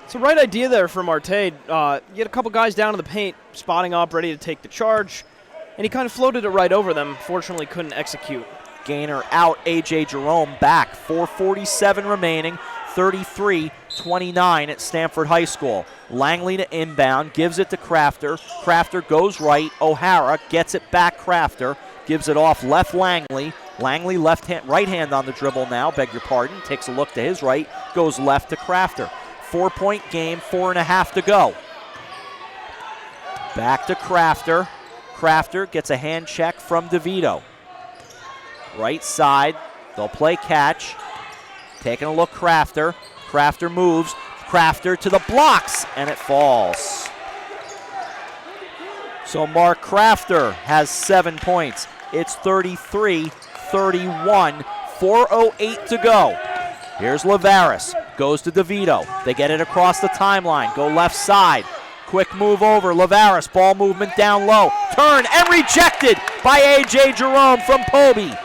It's the right idea there from Artade. You get a couple guys down in the paint, spotting up, ready to take the charge, and he kind of floated it right over them. Fortunately, couldn't execute. Gaynor out, A.J. Jerome back. 4:47 remaining, 33-29 at Stamford High School. Langley to inbound, gives it to Crafter. Crafter goes right. O'Hara gets it back. Crafter gives it off left Langley. Langley right hand on the dribble now, beg your pardon. Takes a look to his right, goes left to Crafter. 4-point game, 4.5 to go. Back to Crafter. Crafter gets a hand check from DeVito. Right side, they'll play catch. Taking a look, Crafter. Crafter moves. Crafter to the blocks, and it falls. So Mark Crafter has 7 points. It's 33-31, 4:08 to go. Here's Lavaris, goes to DeVito. They get it across the timeline, go left side. Quick move over, Lavaris, ball movement down low. Turn and rejected by A.J. Jerome from Poby.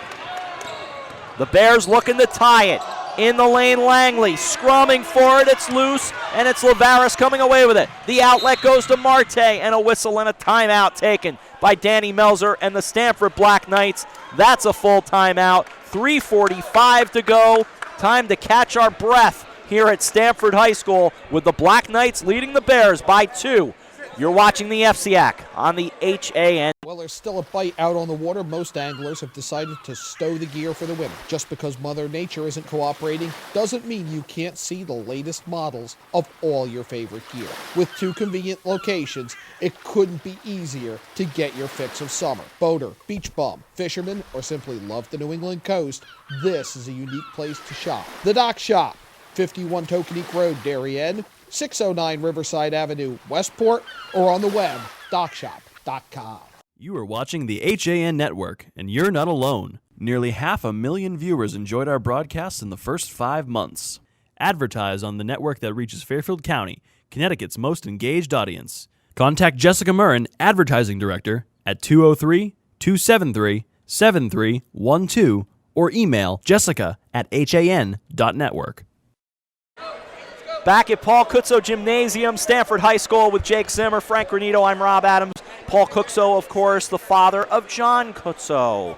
The Bears looking to tie it. In the lane, Langley scrumming for it. It's loose, and it's Lavaris coming away with it. The outlet goes to Marte, and a whistle and a timeout taken by Danny Melzer and the Stamford Black Knights. That's a full timeout. 3:45 to go. Time to catch our breath here at Stamford High School with the Black Knights leading the Bears by 2. You're watching the FCIAC on the HAN. Well, there's still a bite out on the water. Most anglers have decided to stow the gear for the winter. Just because Mother Nature isn't cooperating doesn't mean you can't see the latest models of all your favorite gear. With 2 convenient locations, it couldn't be easier to get your fix of summer. Boater, beach bum, fisherman, or simply love the New England coast, this is a unique place to shop. The Dock Shop, 51 Tokenique Road, Darien, 609 Riverside Avenue, Westport, or on the web, dockshop.com. You are watching the HAN Network, and you're not alone. Nearly 500,000 viewers enjoyed our broadcast in the first 5 months. Advertise on the network that reaches Fairfield County, Connecticut's most engaged audience. Contact Jessica Murrin, Advertising Director, at 203-273-7312 or email jessica@han.network. Back at Paul Kutzo Gymnasium, Stamford High School with Jake Zimmer, Frank Granito, I'm Rob Adams. Paul Kutzo, of course, the father of John Kutzo.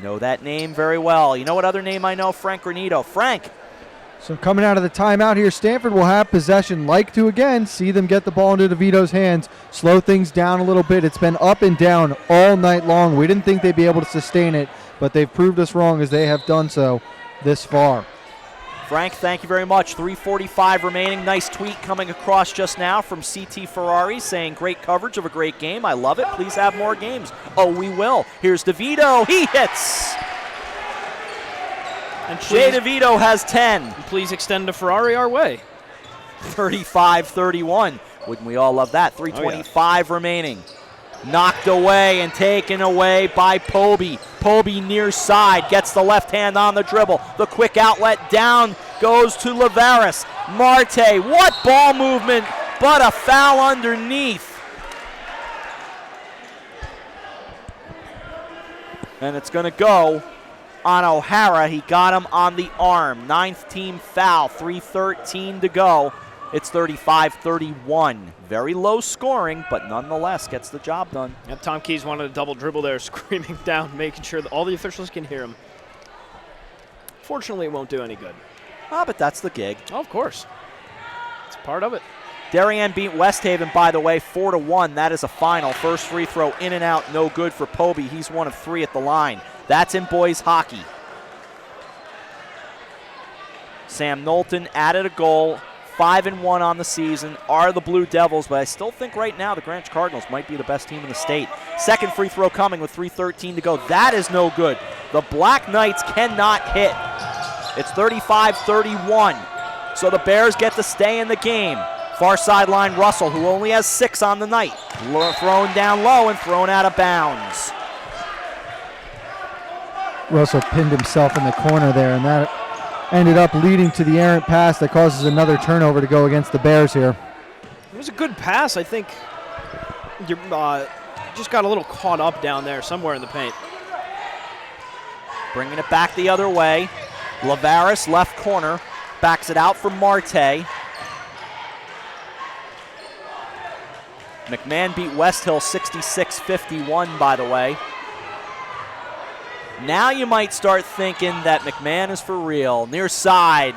Know that name very well. You know what other name I know? Frank Granito. Frank. So coming out of the timeout here, Stamford will have possession. Like to, again, see them get the ball into DeVito's hands, slow things down a little bit. It's been up and down all night long. We didn't think they'd be able to sustain it, but they've proved us wrong as they have done so this far. Frank, thank you very much. 3:45 remaining. Nice tweet coming across just now from CT Ferrari saying, great coverage of a great game. I love it. Please have more games. Oh, we will. Here's DeVito. He hits. And Jay DeVito has 10. Please extend to Ferrari our way. 35-31. Wouldn't we all love that? 3:25 remaining. Knocked away and taken away by Poby. Poby near side, gets the left hand on the dribble. The quick outlet down goes to Lavaris. Marte, what ball movement, but a foul underneath. And it's going to go on O'Hara. He got him on the arm. 9th team foul, 3:13 to go. It's 35-31. Very low scoring, but nonetheless gets the job done. Yep, Tom Keys wanted a double dribble there, screaming down, making sure that all the officials can hear him. Fortunately, it won't do any good. Ah, but that's the gig. Oh, of course. It's part of it. Darien beat West Haven, by the way, 4-1. That is a final. First free throw in and out, no good for Poby. He's 1 of 3 at the line. That's in boys hockey. Sam Knowlton added a goal. 5-1 on the season are the Blue Devils, but I still think right now the Greenwich Cardinals might be the best team in the state. Second free throw coming with 3:13 to go. That is no good. The Black Knights cannot hit. It's 35-31. So the Bears get to stay in the game. Far sideline Russell, who only has 6 on the night. Thrown down low and thrown out of bounds. Russell pinned himself in the corner there, and that ended up leading to the errant pass that causes another turnover to go against the Bears here. It was a good pass. I think just got a little caught up down there somewhere in the paint. Bringing it back the other way. Lavaris, left corner, backs it out for Marte. McMahon beat West Hill 66-51, by the way. Now you might start thinking that McMahon is for real. Near side.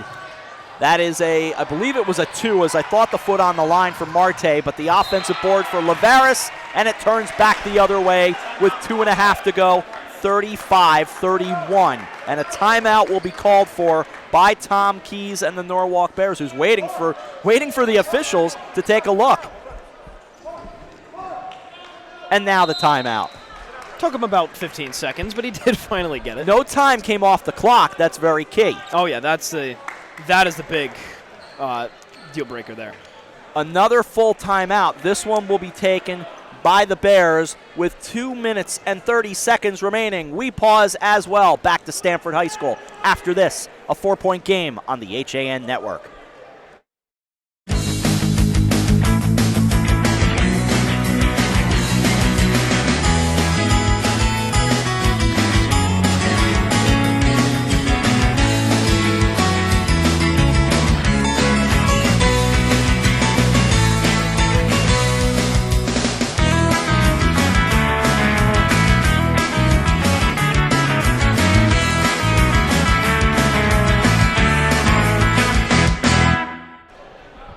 That is I believe it was a 2, as I thought the foot on the line for Marte, but the offensive board for Lavaris, and it turns back the other way with 2.5 to go, 35-31. And a timeout will be called for by Tom Keys and the Norwalk Bears, who's waiting for the officials to take a look. And now the timeout. Took him about 15 seconds, but he did finally get it. No time came off the clock. That's very key. Oh, yeah, that is the big deal breaker there. Another full timeout. This one will be taken by the Bears with 2 minutes and 30 seconds remaining. We pause as well. Back to Stamford High School. After this, a 4-point game on the HAN Network.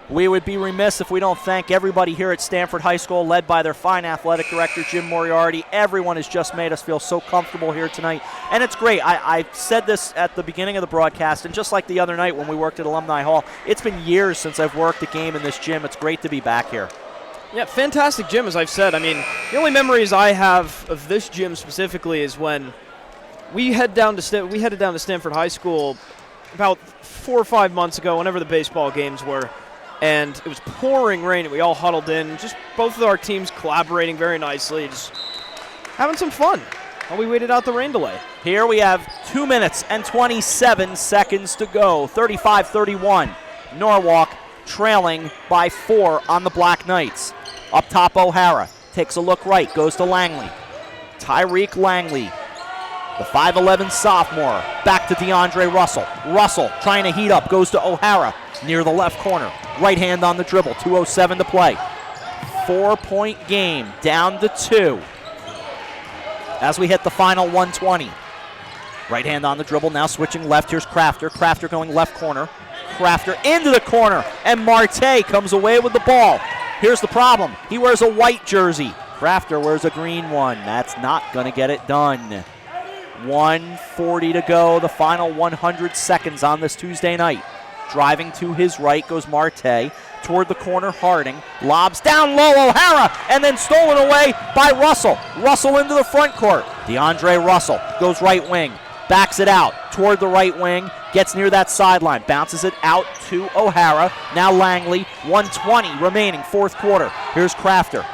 We would be remiss if we don't thank everybody here at Stamford High School, led by their fine athletic director, Jim Moriarty. Everyone has just made us feel so comfortable here tonight, and it's great. I said this at the beginning of the broadcast, and just like the other night when we worked at Alumni Hall, it's been years since I've worked a game in this gym. It's great to be back here. Yeah, fantastic gym, as I've said. I mean, the only memories I have of this gym specifically is when we headed down to Stamford High School about 4 or 5 months ago, whenever the baseball games were. And it was pouring rain, and we all huddled in, just both of our teams collaborating very nicely, just having some fun while we waited out the rain delay. Here we have 2 minutes and 27 seconds to go, 35-31. Norwalk trailing by 4 on the Black Knights. Up top, O'Hara takes a look right, goes to Langley. Tyreek Langley, the 5'11 sophomore, back to DeAndre Russell. Russell trying to heat up, goes to O'Hara near the left corner. Right hand on the dribble, 2:07 to play. 4-point game, down to 2. As we hit the final 120. Right hand on the dribble, now switching left. Here's Crafter. Crafter going left corner. Crafter into the corner, and Marte comes away with the ball. Here's the problem. He wears a white jersey. Crafter wears a green one. That's not going to get it done. 1:40 to go, the final 100 seconds on this Tuesday night. Driving to his right goes Marte. Toward the corner, Harding. Lobs down low, O'Hara, and then stolen away by Russell. Russell into the front court. DeAndre Russell goes right wing. Backs it out toward the right wing. Gets near that sideline. Bounces it out to O'Hara. Now Langley. 1:20 remaining, fourth quarter. Here's Crafter.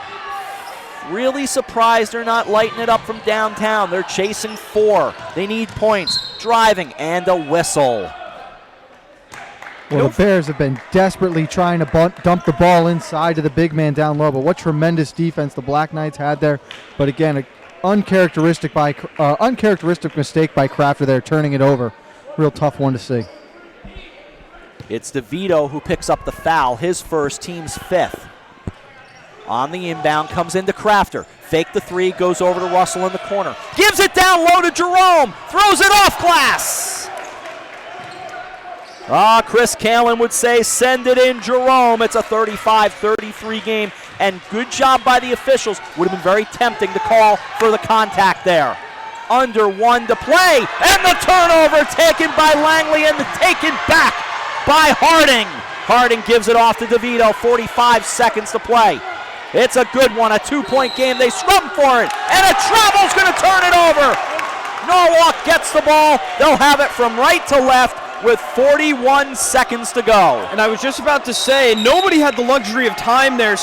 Really surprised they're not lighting it up from downtown. They're chasing 4. They need points. Driving, and a whistle. Well, the Bears have been desperately trying to dump the ball inside to the big man down low, but what tremendous defense the Black Knights had there. But again, an uncharacteristic mistake by Crafter there, turning it over. Real tough one to see. It's DeVito who picks up the foul, his first, team's 5th. On the inbound, comes into Crafter. Fake the 3, goes over to Russell in the corner. Gives it down low to Jerome. Throws it off glass. Chris Kalin would say, send it in, Jerome. It's a 35-33 game, and good job by the officials. Would have been very tempting to call for the contact there. Under 1 to play, and the turnover taken by Langley and taken back by Harding. Harding gives it off to DeVito, 45 seconds to play. It's a good one, a 2-point game. They scrum for it, and a travel's going to turn it over. Norwalk gets the ball. They'll have it from right to left with 41 seconds to go. And I was just about to say, nobody had the luxury of time there.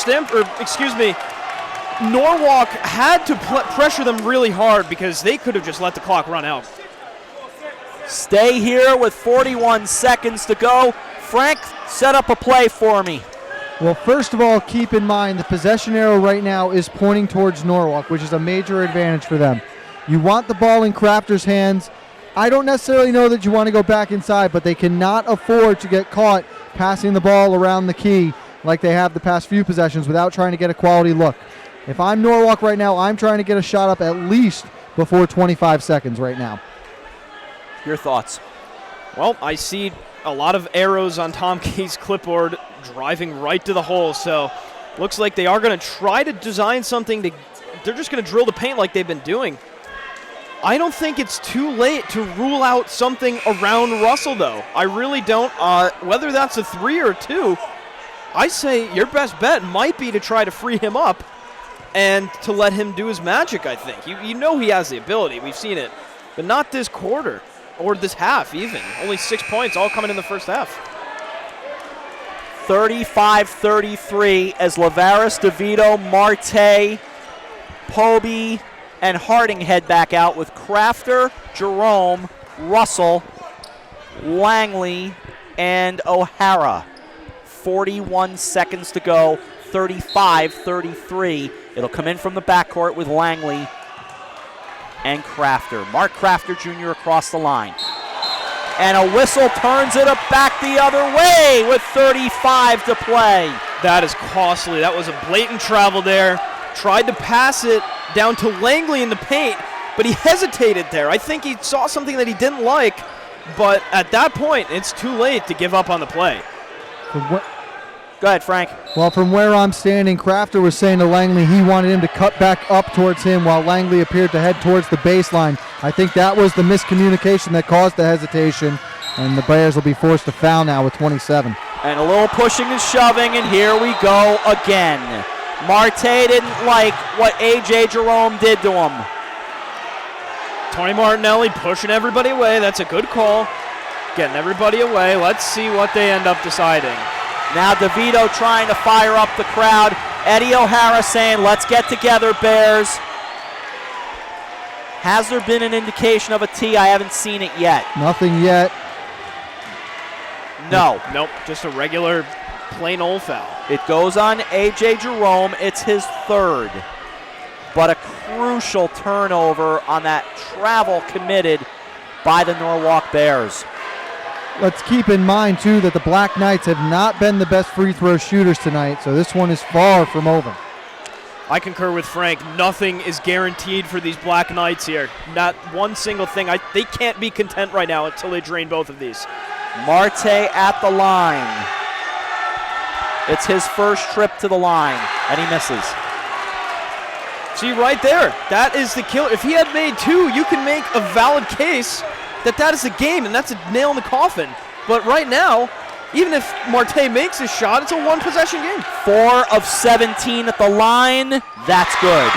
Norwalk had to pressure them really hard because they could have just let the clock run out. Stay here with 41 seconds to go. Frank, set up a play for me. Well, first of all, keep in mind the possession arrow right now is pointing towards Norwalk, which is a major advantage for them. You want the ball in Crafter's hands. I don't necessarily know that you want to go back inside, but they cannot afford to get caught passing the ball around the key like they have the past few possessions without trying to get a quality look. If I'm Norwalk right now, I'm trying to get a shot up at least before 25 seconds right now. Your thoughts? Well, I see a lot of arrows on Tom Key's clipboard driving right to the hole, so looks like they are going to try to design something. They're just going to drill the paint like they've been doing. I don't think it's too late to rule out something around Russell, though. I really don't. Whether that's a 3 or a 2, I say your best bet might be to try to free him up and to let him do his magic, I think. You know he has the ability. We've seen it. But not this quarter or this half even. Only 6 points, all coming in the first half. 35-33 as Lavaris, DeVito, Marte, Poby, and Harding head back out with Crafter, Jerome, Russell, Langley, and O'Hara. 41 seconds to go, 35-33. It'll come in from the backcourt with Langley and Crafter. Mark Crafter Jr. across the line. And a whistle turns it back the other way with 35 to play. That is costly. That was a blatant travel there. Tried to pass it down to Langley in the paint, but he hesitated there. I think he saw something that he didn't like, but at that point, it's too late to give up on the play. Go ahead, Frank. Well, from where I'm standing, Crafter was saying to Langley he wanted him to cut back up towards him while Langley appeared to head towards the baseline. I think that was the miscommunication that caused the hesitation, and the Bears will be forced to foul now with 27. And a little pushing and shoving, and here we go again. Marte didn't like what A.J. Jerome did to him. Tony Martinelli pushing everybody away. That's a good call. Getting everybody away. Let's see what they end up deciding. Now DeVito trying to fire up the crowd. Eddie O'Hara saying, let's get together, Bears. Has there been an indication of a tee? I haven't seen it yet. Nothing yet. No. Nope, just a regular plain old foul. It goes on A.J. Jerome. It's his third. But a crucial turnover on that travel committed by the Norwalk Bears. Let's keep in mind, too, that the Black Knights have not been the best free throw shooters tonight, so this one is far from over. I concur with Frank. Nothing is guaranteed for these Black Knights here. Not one single thing. They can't be content right now until they drain both of these. Marte at the line. It's his first trip to the line, and he misses. See, right there, that is the killer. If he had made 2, you can make a valid case that is a game, and that's a nail in the coffin. But right now, even if Marte makes his shot, it's a one-possession game. 4 of 17 at the line. That's good.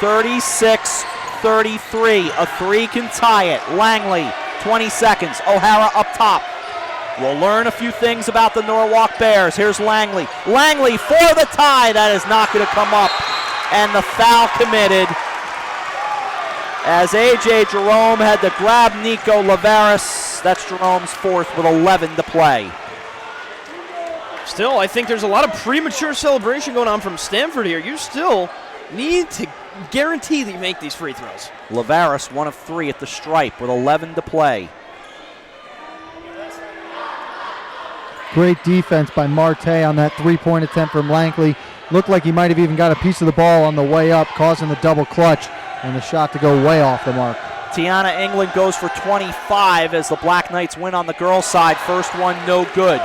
36-33. A 3 can tie it. Langley, 20 seconds. O'Hara up top. We'll learn a few things about the Norwalk Bears. Here's Langley. Langley for the tie. That is not going to come up. And the foul committed as A.J. Jerome had to grab Nico Lavaris. That's Jerome's 4th with 11 to play. Still, I think there's a lot of premature celebration going on from Stamford here. You still need to guarantee that you make these free throws. Lavaris, 1 of 3 at the stripe with 11 to play. Great defense by Marte on that three-point attempt from Langley. Looked like he might have even got a piece of the ball on the way up, causing the double clutch, and the shot to go way off the mark. Tiana England goes for 25 as the Black Knights win on the girls' side. First one, no good.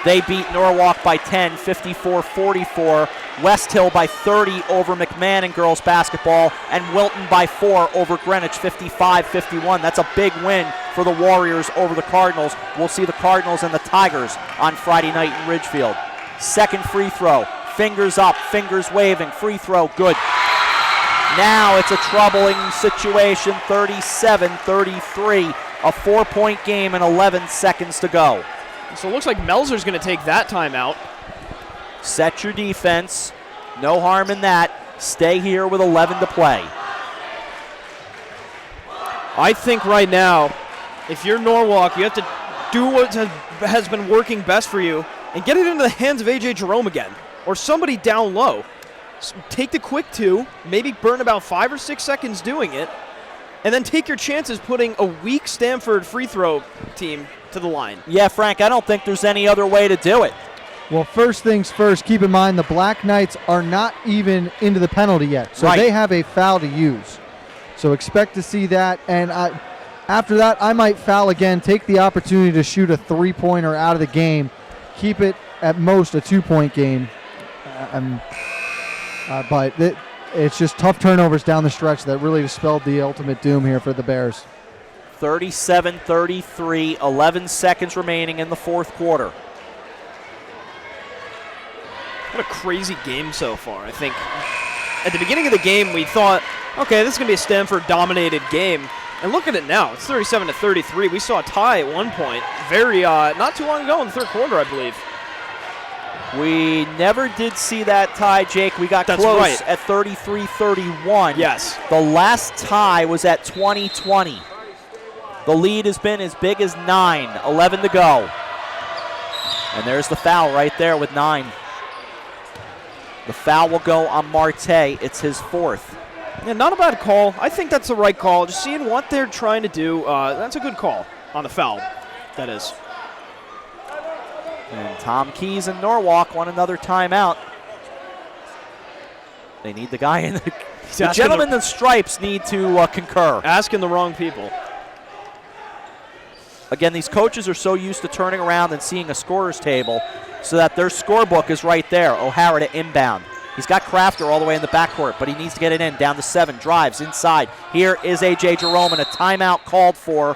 They beat Norwalk by 10, 54-44. West Hill by 30 over McMahon in girls basketball, and Wilton by 4 over Greenwich, 55-51. That's a big win for the Warriors over the Cardinals. We'll see the Cardinals and the Tigers on Friday night in Ridgefield. Second free throw, fingers up, fingers waving, free throw, good. Now it's a troubling situation, 37-33, a 4-point game and 11 seconds to go. So it looks like Melzer's going to take that timeout. Set your defense. No harm in that. Stay here with 11 to play. I think right now, if you're Norwalk, you have to do what has been working best for you and get it into the hands of A.J. Jerome again or somebody down low. Take the quick 2, maybe burn about 5 or 6 seconds doing it, and then take your chances putting a weak Stamford free throw team to the line. Yeah, Frank, I don't think there's any other way to do it. Well, first things first, keep in mind the Black Knights are not even into the penalty yet, so they have a foul to use. So expect to see that, and after that, I might foul again, take the opportunity to shoot a three-pointer out of the game, keep it at most a 2-point game. But it's just tough turnovers down the stretch that really spelled the ultimate doom here for the Bears. 37-33, 11 seconds remaining in the fourth quarter. What a crazy game so far. I think at the beginning of the game we thought, okay, this is going to be a Stanford-dominated game. And look at it now. It's 37-33. We saw a tie at one point not too long ago in the third quarter, I believe. We never did see that tie, Jake. We got close at 33-31. Yes. The last tie was at 2020. The lead has been as big as 9, 11 to go. And there's the foul right there with 9. The foul will go on Marte. It's his 4th. Yeah, not a bad call. I think that's the right call. Just seeing what they're trying to do, that's a good call on the foul, that is. And Tom Keys and Norwalk want another timeout. They need the guy in the gentlemen in the stripes need to concur. Asking the wrong people. Again, these coaches are so used to turning around and seeing a scorer's table so that their scorebook is right there. O'Hara to inbound. He's got Crafter all the way in the backcourt, but he needs to get it in. Down to 7, drives inside. Here is A.J. Jerome, and a timeout called for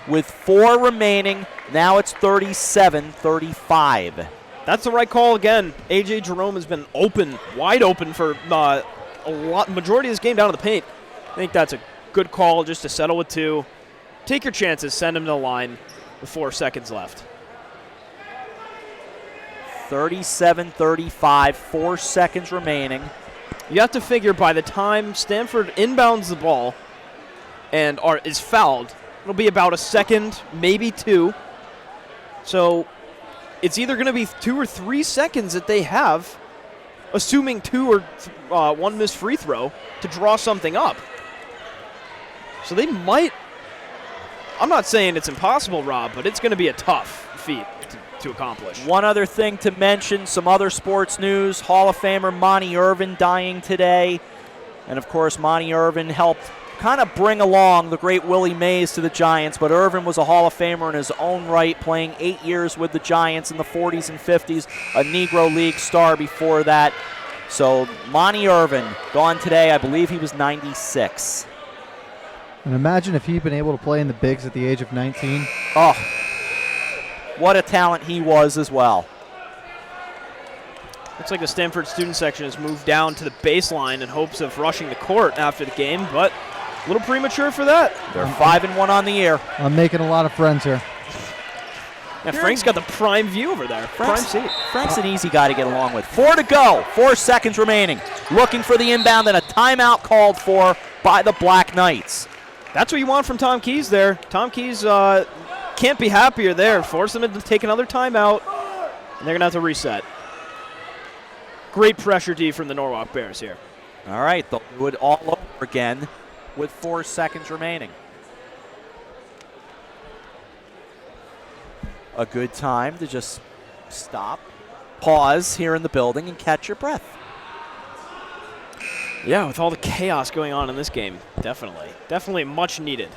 with 4 remaining. Now it's 37-35. That's the right call again. A.J. Jerome has been open, wide open for majority of this game down to the paint. I think that's a good call just to settle with 2. Take your chances, send him to the line with 4 seconds left. 37-35, 4 seconds remaining. You have to figure by the time Stanford inbounds the ball and is fouled, it'll be about a second, maybe 2. So it's either going to be 2 or 3 seconds that they have, assuming 2 or 1 missed free throw, to draw something up. So they might, I'm not saying it's impossible, Rob, but it's going to be a tough feat to accomplish. One other thing to mention, some other sports news. Hall of Famer Monty Irvin dying today. And, of course, Monty Irvin helped kind of bring along the great Willie Mays to the Giants, but Irvin was a Hall of Famer in his own right, playing 8 years with the Giants in the 40s and 50s, a Negro League star before that. So Monty Irvin gone today. I believe he was 96. And imagine if he'd been able to play in the bigs at the age of 19. Oh, what a talent he was as well. Looks like the Stanford student section has moved down to the baseline in hopes of rushing the court after the game, but a little premature for that. They're 5-1 on the year. I'm making a lot of friends here. Yeah, Frank's got the prime view over there. Prime seat. Frank's an easy guy to get along with. 4 to go. 4 seconds remaining. Looking for the inbound and a timeout called for by the Black Knights. That's what you want from Tom Keys there. Tom Keys can't be happier there. Force them to take another timeout, and they're going to have to reset. Great pressure D from the Norwalk Bears here. All right, they'll do it all over again with 4 seconds remaining. A good time to just stop, pause here in the building, and catch your breath. Yeah, with all the chaos going on in this game, definitely. Definitely much needed.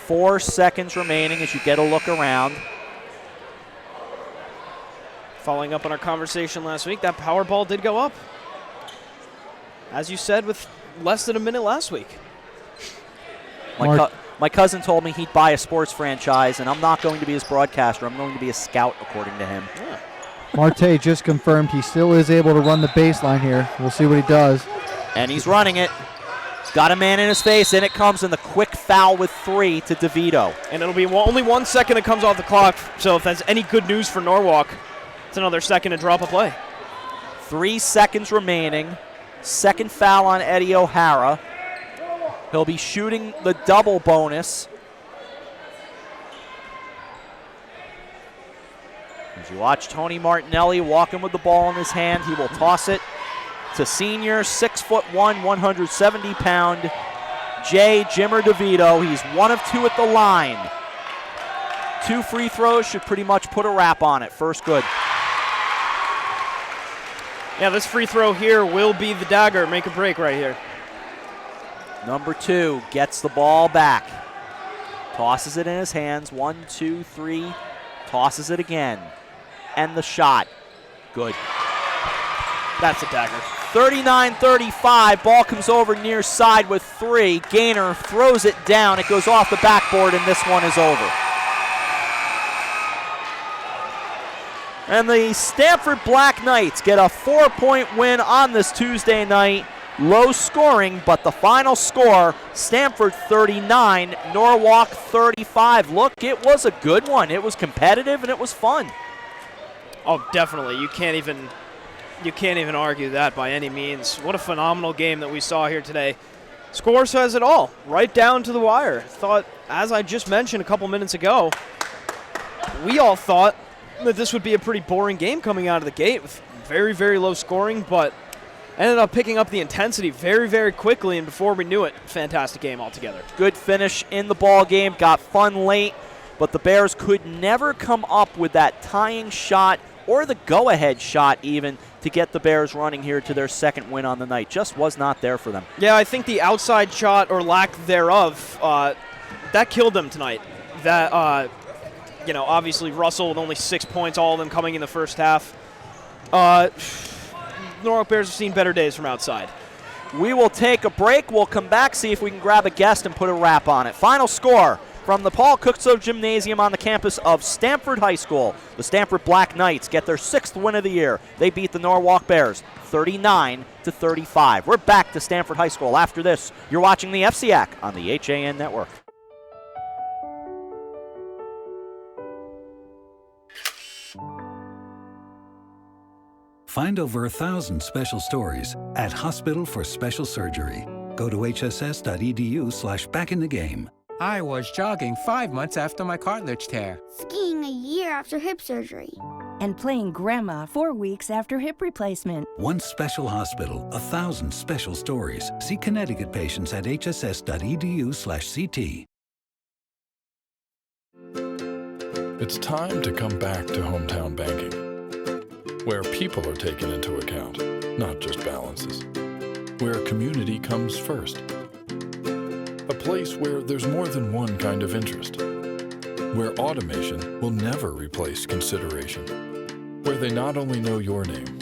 Four seconds remaining as you get a look around. Following up on our conversation last week, that power ball did go up. As you said, with less than a minute last week. My cousin told me he'd buy a sports franchise, and I'm not going to be his broadcaster. I'm going to be a scout, according to him. Yeah. Marte just confirmed he still is able to run the baseline here. We'll see what he does. And he's running it. Got a man in his face, and it comes in the quick foul with 3 to DeVito. And it'll be only 1 second that comes off the clock, so if that's any good news for Norwalk, it's another second to drop a play. 3 seconds remaining. Second foul on Eddie O'Hara. He'll be shooting the double bonus. As you watch Tony Martinelli walking with the ball in his hand, he will toss it to senior, 6'1", 170-pound Jay Jimmer DeVito. He's 1 of 2 at the line. 2 free throws should pretty much put a wrap on it. First good. Yeah, this free throw here will be the dagger, make a break right here. Number 2 gets the ball back. Tosses it in his hands. 1, 2, 3. Tosses it again. And the shot. Good. That's a dagger. 39-35. Ball comes over near side with 3. Gaynor throws it down. It goes off the backboard, and this one is over. And the Stamford Black Knights get a 4-point win on this Tuesday night. Low scoring, but the final score, Stamford 39, Norwalk 35. Look, it was a good one. It was competitive and it was fun. Oh, definitely. You can't even argue that by any means. What a phenomenal game that we saw here today. Score says it all, right down to the wire. Thought, as I just mentioned a couple minutes ago, we all thought that this would be a pretty boring game coming out of the gate with very, very low scoring, but ended up picking up the intensity very, very quickly, and before we knew it, fantastic game altogether. Good finish in the ball game, got fun late, but the Bears could never come up with that tying shot or the go-ahead shot even to get the Bears running here to their second win on the night. Just was not there for them. Yeah, I think the outside shot or lack thereof, that killed them tonight. That, obviously Russell with only 6 points, all of them coming in the first half. Norwalk Bears have seen better days from outside. We will take a break. We'll come back, see if we can grab a guest and put a wrap on it. Final score from the Paul Cookso Gymnasium on the campus of Stamford High School. The Stamford Black Knights get their 6th win of the year. They beat the Norwalk Bears 39-35. We're back to Stamford High School after this. You're watching the FCIAC on the HAN Network. Find over 1,000 special stories at Hospital for Special Surgery. Go to hss.edu/backinthe-game. I was jogging 5 months after my cartilage tear. Skiing a year after hip surgery. And playing grandma 4 weeks after hip replacement. One special hospital, 1,000 special stories. See Connecticut patients at hss.edu/CT. It's time to come back to hometown banking, where people are taken into account, not just balances. Where community comes first. A place where there's more than one kind of interest. Where automation will never replace consideration. Where they not only know your name,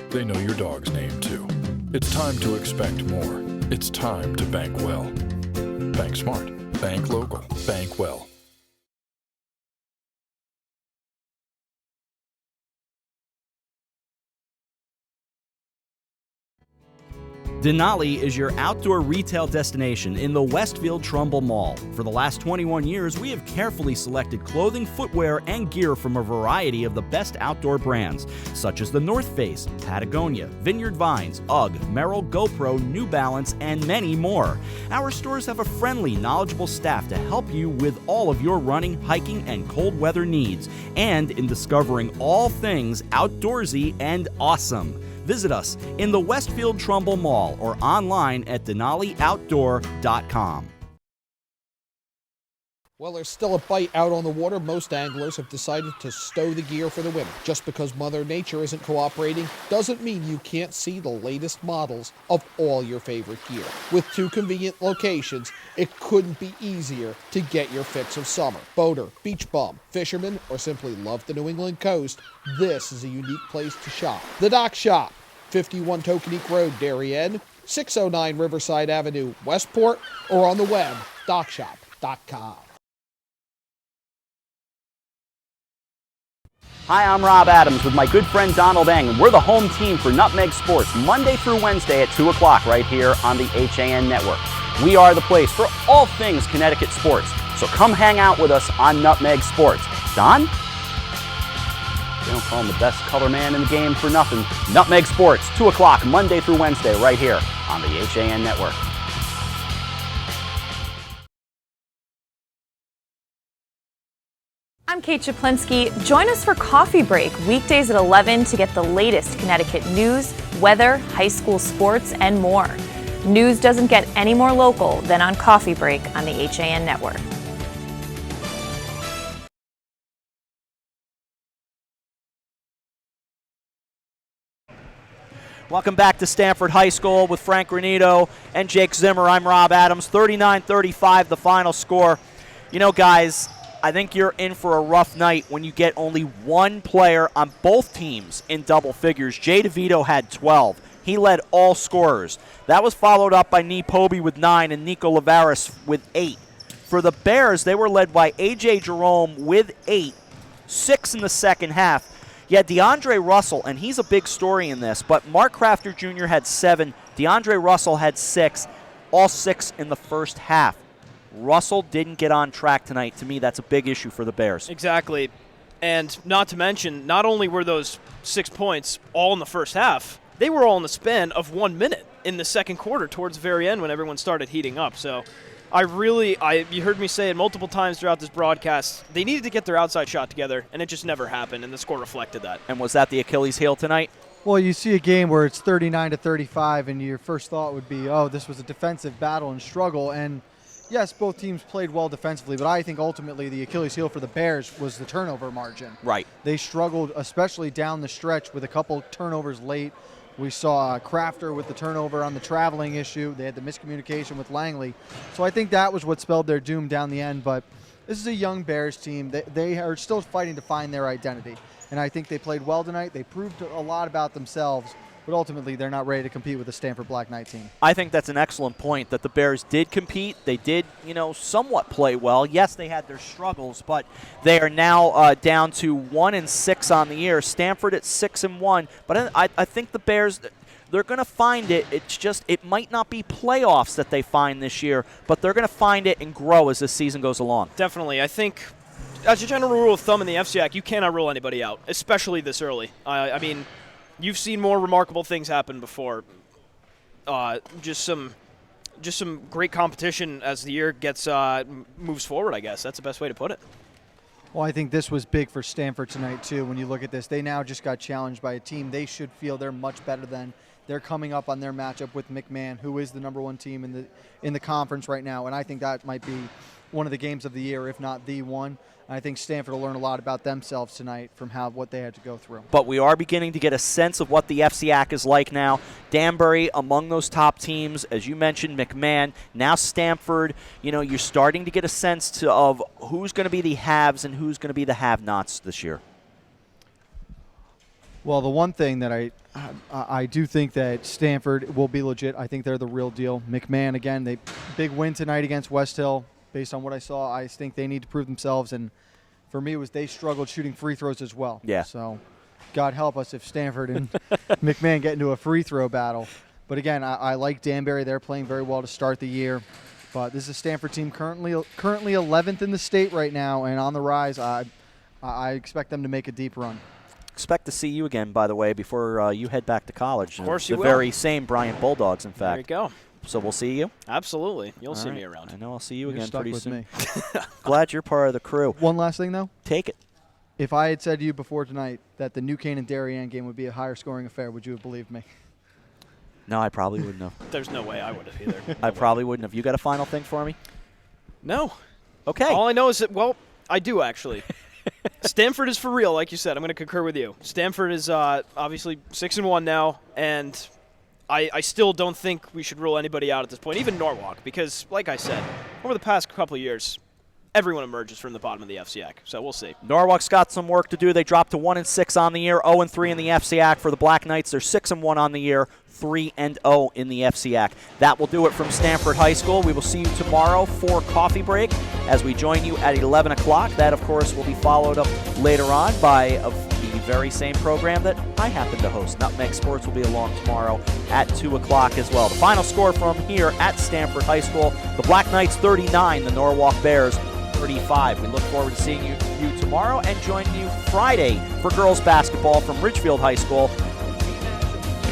they know your dog's name too. It's time to expect more. It's time to bank well. Bank smart. Bank local. Bank well. Denali is your outdoor retail destination in the Westfield Trumbull Mall. For the last 21 years, we have carefully selected clothing, footwear, and gear from a variety of the best outdoor brands, such as the North Face, Patagonia, Vineyard Vines, UGG, Merrell, GoPro, New Balance, and many more. Our stores have a friendly, knowledgeable staff to help you with all of your running, hiking, and cold weather needs, and in discovering all things outdoorsy and awesome. Visit us in the Westfield Trumbull Mall or online at DenaliOutdoor.com. Well, there's still a bite out on the water. Most anglers have decided to stow the gear for the winter. Just because Mother Nature isn't cooperating doesn't mean you can't see the latest models of all your favorite gear. With 2 convenient locations, it couldn't be easier to get your fix of summer. Boater, beach bum, fisherman, or simply love the New England coast, this is a unique place to shop. The Dock Shop, 51 Tokenique Road, Darien, 609 Riverside Avenue, Westport, or on the web, dockshop.com. Hi, I'm Rob Adams with my good friend Donald Eng, and we're the home team for Nutmeg Sports, Monday through Wednesday at 2 o'clock right here on the HAN Network. We are the place for all things Connecticut sports, so come hang out with us on Nutmeg Sports. Don? They don't call him the best color man in the game for nothing. Nutmeg Sports, 2 o'clock, Monday through Wednesday, right here on the HAN Network. I'm Kate Chaplinsky. Join us for Coffee Break, weekdays at 11 to get the latest Connecticut news, weather, high school sports, and more. News doesn't get any more local than on Coffee Break on the HAN Network. Welcome back to Stamford High School with Frank Granito and Jake Zimmer. I'm Rob Adams. 39-35 the final score. You know, guys, I think you're in for a rough night when you get only one player on both teams in double figures. Jay DeVito had 12. He led all scorers. That was followed up by Nee Poby with 9 and Nico Lavaris with 8. For the Bears, they were led by A.J. Jerome with 8, 6 in the second half. Yeah, DeAndre Russell, and he's a big story in this, but Mark Crafter Jr. had 7. DeAndre Russell had 6, all 6 in the first half. Russell didn't get on track tonight. To me, that's a big issue for the Bears. Exactly. And not to mention, not only were those 6 points all in the first half, they were all in the span of 1 minute in the second quarter towards the very end when everyone started heating up. So you heard me say it multiple times throughout this broadcast, they needed to get their outside shot together, and it just never happened, and the score reflected that. And was that the Achilles heel tonight? Well, you see a game where it's 39-35, and your first thought would be, oh, this was a defensive battle and struggle. And yes, both teams played well defensively, but I think ultimately the Achilles heel for the Bears was the turnover margin. Right. They struggled, especially down the stretch, with a couple turnovers late. We saw Crafter with the turnover on the traveling issue. They had the miscommunication with Langley. So I think that was what spelled their doom down the end. But this is a young Bears team. They are still fighting to find their identity. And I think they played well tonight. They proved a lot about themselves. But ultimately, they're not ready to compete with the Stamford Black Knight team. I think that's an excellent point, that the Bears did compete. They did, somewhat play well. Yes, they had their struggles, but they are now down to 1-6 on the year. Stamford at 6-1. But I think the Bears, they're going to find it. It's just, it might not be playoffs that they find this year, but they're going to find it and grow as this season goes along. Definitely. I think, as a general rule of thumb in the FCIAC, you cannot rule anybody out, especially this early. I mean, you've seen more remarkable things happen before. Just some great competition as the year gets moves forward, I guess. That's the best way to put it. Well, I think this was big for Stamford tonight, too. When you look at this, they now just got challenged by a team they should feel they're much better than. They're coming up on their matchup with McMahon, who is the number 1 team in the conference right now, and I think that might be one of the games of the year, if not the one. I think Stamford will learn a lot about themselves tonight from what they had to go through. But we are beginning to get a sense of what the FCIAC is like now. Danbury among those top teams, as you mentioned, McMahon, now Stamford. You're starting to get a sense of who's going to be the haves and who's going to be the have-nots this year. Well, the one thing that I do think that Stamford will be legit. I think they're the real deal. McMahon, again, big win tonight against West Hill. Based on what I saw, I think they need to prove themselves. And for me, they struggled shooting free throws as well. Yeah. So God help us if Stamford and McMahon get into a free throw battle. But again, I like Danbury. They're playing very well to start the year. But this is a Stamford team currently 11th in the state right now and on the rise. I expect them to make a deep run. Expect to see you again, by the way, before you head back to college. Of course you will. The very same Bryant Bulldogs, in fact. There you go. So we'll see you? Absolutely. You'll see me around. I know I'll see you You're again stuck pretty with soon. Me. Glad you're part of the crew. One last thing, though. Take it. If I had said to you before tonight that the New Canaan Darien game would be a higher scoring affair, would you have believed me? No, I probably wouldn't have. There's no way I would have either. I probably wouldn't have. You got a final thing for me? No. Okay. All I know is that, I do actually. Stamford is for real, like you said. I'm going to concur with you. Stamford is obviously 6-1 now, and I still don't think we should rule anybody out at this point, even Norwalk, because, like I said, over the past couple of years, everyone emerges from the bottom of the FCIAC, so we'll see. Norwalk's got some work to do. They dropped to 1-6 on the year, 0-3 in the FCIAC. For the Black Knights, they're 6-1 on the year, 3-0 in the FCIAC. That will do it from Stamford High School. We will see you tomorrow for Coffee Break as we join you at 11 o'clock. That, of course, will be followed up later on by the very same program that I happen to host. Nutmeg Sports will be along tomorrow at 2 o'clock as well. The final score from here at Stamford High School, the Black Knights 39, the Norwalk Bears 39-35. We look forward to seeing you tomorrow and joining you Friday for girls basketball from Ridgefield High School.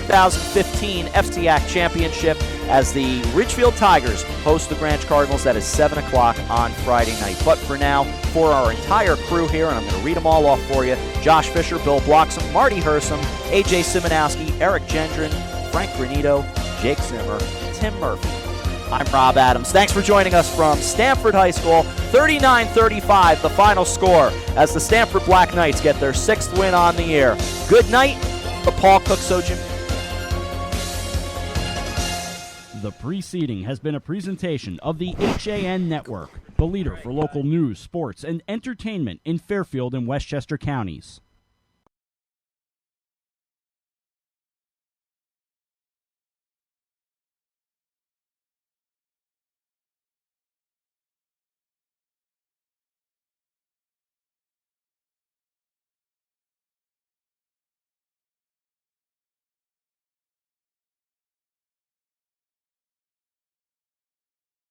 2015 FCIAC Championship as the Ridgefield Tigers host the Grange Cardinals. That is 7 o'clock on Friday night. But for now, for our entire crew here, and I'm going to read them all off for you: Josh Fisher, Bill Bloxam, Marty Hersom, AJ Simonowski, Eric Gendron, Frank Granito, Jake Zimmer, Tim Murphy. I'm Rob Adams. Thanks for joining us from Stamford High School. 39-35 the final score as the Stamford Black Knights get their 6th win on the year. Good night, the Paul Cook-Sojin. The preceding has been a presentation of the HAN Network, the leader for local news, sports, and entertainment in Fairfield and Westchester counties.